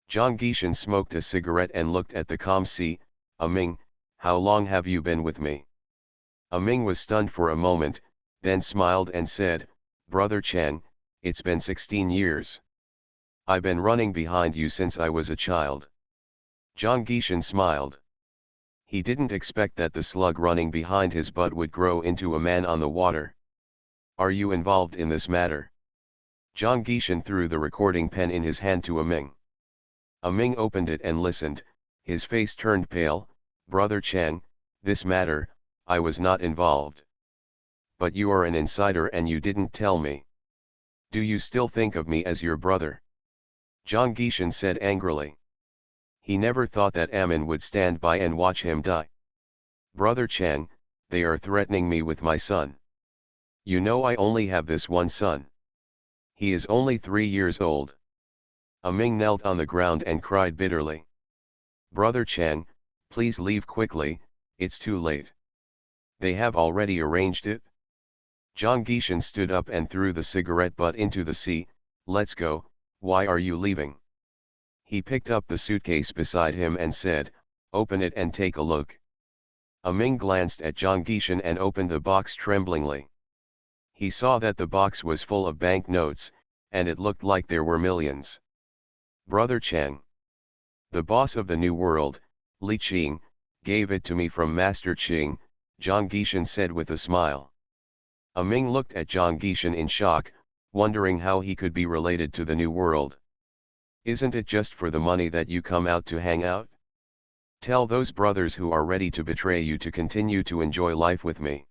Zhang Gishan smoked a cigarette and looked at the calm sea. Aming, how long have you been with me? Aming was stunned for a moment, then smiled and said, Brother Chang, it's been 16 years. I've been running behind you since I was a child. Zhang Gishan smiled. He didn't expect that the slug running behind his butt would grow into a man on the water. Are you involved in this matter? Zhang Gishan threw the recording pen in his hand to Aming. Aming opened it and listened, his face turned pale. Brother Chang, this matter, I was not involved. But you are an insider and you didn't tell me. Do you still think of me as your brother? Zhang Gishan said angrily. He never thought that Amin would stand by and watch him die. Brother Chang, they are threatening me with my son. You know I only have this one son. He is only 3 years old. Aming knelt on the ground and cried bitterly. Brother Chang, please leave quickly, it's too late. They have already arranged it. Zhang Gishan stood up and threw the cigarette butt into the sea. Let's go, why are you leaving? He picked up the suitcase beside him and said, open it and take a look. Aming glanced at Zhang Gishan and opened the box tremblingly. He saw that the box was full of bank notes, and it looked like there were millions. Brother Chang, the boss of the New World, Li Qing, gave it to me from Master Qing, Zhang Guishan said with a smile. Ming looked at Zhang Guishan in shock, wondering how he could be related to the New World. Isn't it just for the money that you come out to hang out? Tell those brothers who are ready to betray you to continue to enjoy life with me.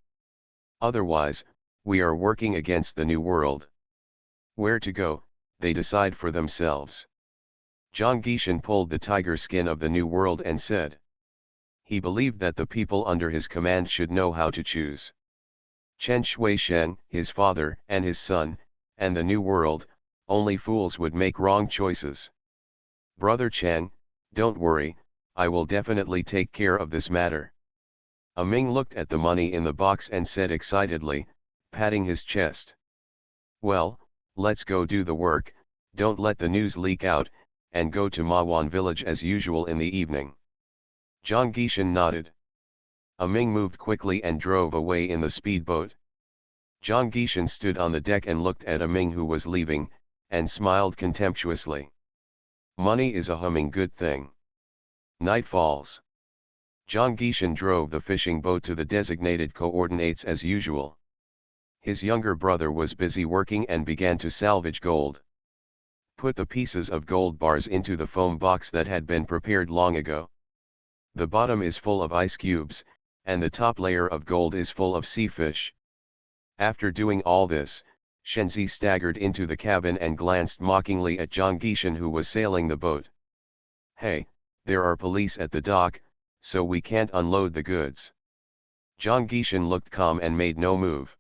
Otherwise, we are working against the New World. Where to go, they decide for themselves. Zhang Guishan pulled the tiger skin of the New World and said. He believed that the people under his command should know how to choose. Chen Shuisheng, his father and his son, and the New World, only fools would make wrong choices. Brother Chang, don't worry, I will definitely take care of this matter. Ming looked at the money in the box and said excitedly, patting his chest. Well, let's go do the work, don't let the news leak out, and go to Mawan village as usual in the evening. Zhang Guishan nodded. Ming moved quickly and drove away in the speedboat. Zhang Guishan stood on the deck and looked at Ming who was leaving, and smiled contemptuously. Money is a humming good thing. Night falls. Zhang Guishan drove the fishing boat to the designated coordinates as usual. His younger brother was busy working and began to salvage gold. Put the pieces of gold bars into the foam box that had been prepared long ago. The bottom is full of ice cubes, and the top layer of gold is full of sea fish. After doing all this, Shenzi staggered into the cabin and glanced mockingly at Zhang Guishan who was sailing the boat. Hey, there are police at the dock, so we can't unload the goods. Zhang Guishan looked calm and made no move.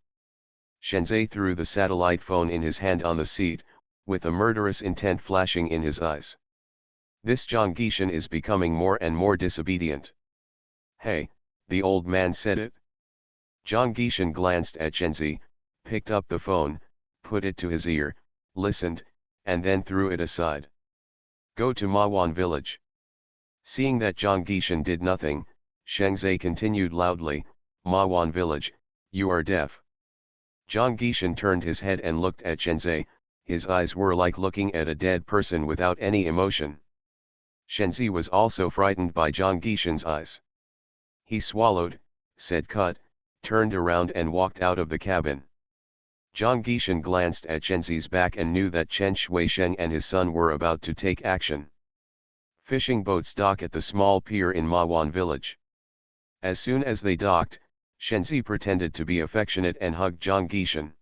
Shenzi threw the satellite phone in his hand on the seat, with a murderous intent flashing in his eyes. This Zhang Guishan is becoming more and more disobedient. Hey, the old man said it. Zhang Guishan glanced at Shenzi, picked up the phone, put it to his ear, listened, and then threw it aside. Go to Mawan village. Seeing that Zhang Guishan did nothing, Shengzai continued loudly, Mawan village, you are deaf. Zhang Guishan turned his head and looked at Shenzai, his eyes were like looking at a dead person without any emotion. Shenzi was also frightened by Zhang Guishan's eyes. He swallowed, said cut, turned around and walked out of the cabin. Zhang Guishan glanced at Shenzi's back and knew that Chen Shuisheng and his son were about to take action. Fishing boats dock at the small pier in Mawan village. As soon as they docked, Shenzi pretended to be affectionate and hugged Zhang Guishan.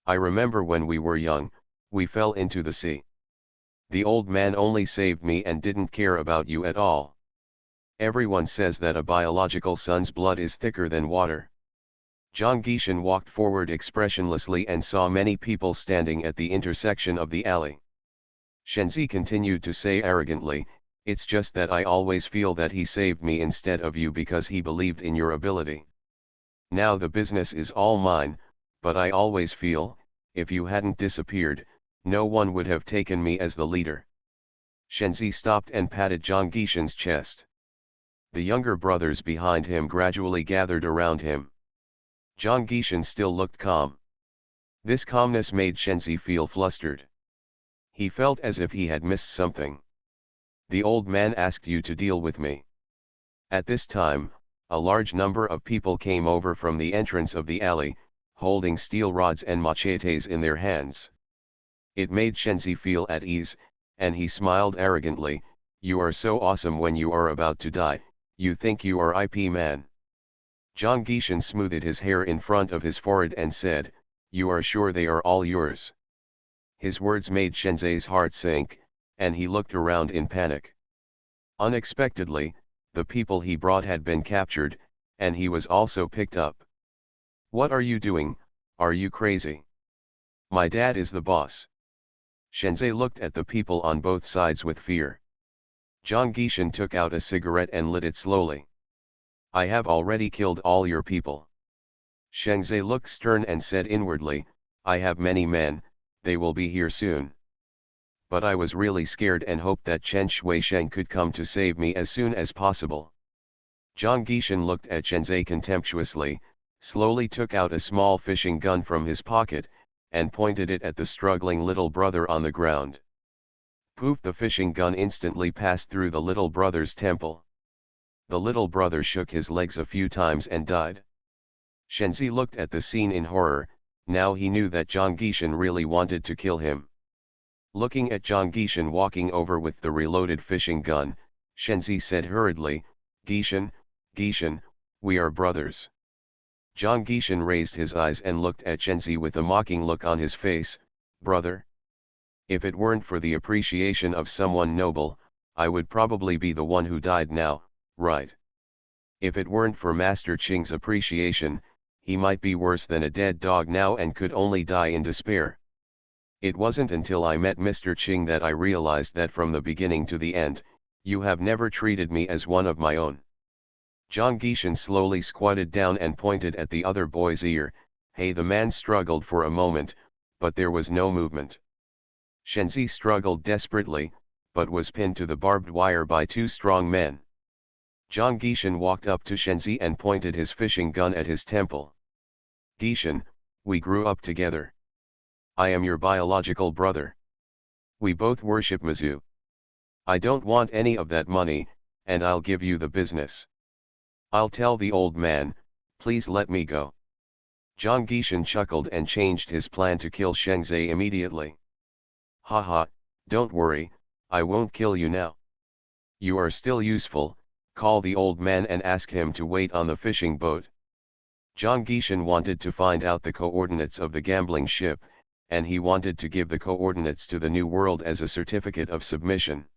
I remember when we were young, we fell into the sea. The old man only saved me and didn't care about you at all. Everyone says that a biological son's blood is thicker than water. Zhang Guishan walked forward expressionlessly and saw many people standing at the intersection of the alley. Shenzi continued to say arrogantly, it's just that I always feel that he saved me instead of you because he believed in your ability. Now the business is all mine, but I always feel, if you hadn't disappeared, no one would have taken me as the leader. Shenzi stopped and patted Zhang Guishan's chest. The younger brothers behind him gradually gathered around him. Zhang Guishan still looked calm. This calmness made Shenzi feel flustered. He felt as if he had missed something. The old man asked you to deal with me. At this time, a large number of people came over from the entrance of the alley, holding steel rods and machetes in their hands. It made Shenzi feel at ease, and he smiled arrogantly, you are so awesome when you are about to die, you think you are IP man. Zhang Guishan smoothed his hair in front of his forehead and said, you are sure they are all yours? His words made Shenzai's heart sink, and he looked around in panic. Unexpectedly, the people he brought had been captured, and he was also picked up. What are you doing, are you crazy? My dad is the boss. Shenzai looked at the people on both sides with fear. Zhang Guishan took out a cigarette and lit it slowly. I have already killed all your people. Shenzai looked stern and said inwardly, I have many men, they will be here soon. But I was really scared and hoped that Chen Shuisheng could come to save me as soon as possible. Zhang Guishan looked at Shenzai contemptuously, slowly took out a small fishing gun from his pocket, and pointed it at the struggling little brother on the ground. Poof! The fishing gun instantly passed through the little brother's temple. The little brother shook his legs a few times and died. Shenzi looked at the scene in horror. Now he knew that Zhang Gishan really wanted to kill him. Looking at Zhang Gishan walking over with the reloaded fishing gun, Shenzi said hurriedly, "Gishan, Gishan, we are brothers." Zhang Gishan raised his eyes and looked at Shenzi with a mocking look on his face. "Brother? If it weren't for the appreciation of someone noble, I would probably be the one who died now, right? If it weren't for Master Qing's appreciation, he might be worse than a dead dog now and could only die in despair. It wasn't until I met Mr. Qing that I realized that from the beginning to the end, you have never treated me as one of my own." Zhang Gishan slowly squatted down and pointed at the other boy's ear. Hey, the man struggled for a moment, but there was no movement. Shenzi struggled desperately, but was pinned to the barbed wire by two strong men. Zhang Gishan walked up to Shenzi and pointed his fishing gun at his temple. "Gishan, we grew up together. I am your biological brother. We both worship Mizu. I don't want any of that money, and I'll give you the business. I'll tell the old man, please let me go." Zhang Gishan chuckled and changed his plan to kill Shengzai immediately. "Haha, don't worry, I won't kill you now. You are still useful, call the old man and ask him to wait on the fishing boat." Zhang Gishan wanted to find out the coordinates of the gambling ship, and he wanted to give the coordinates to the new world as a certificate of submission.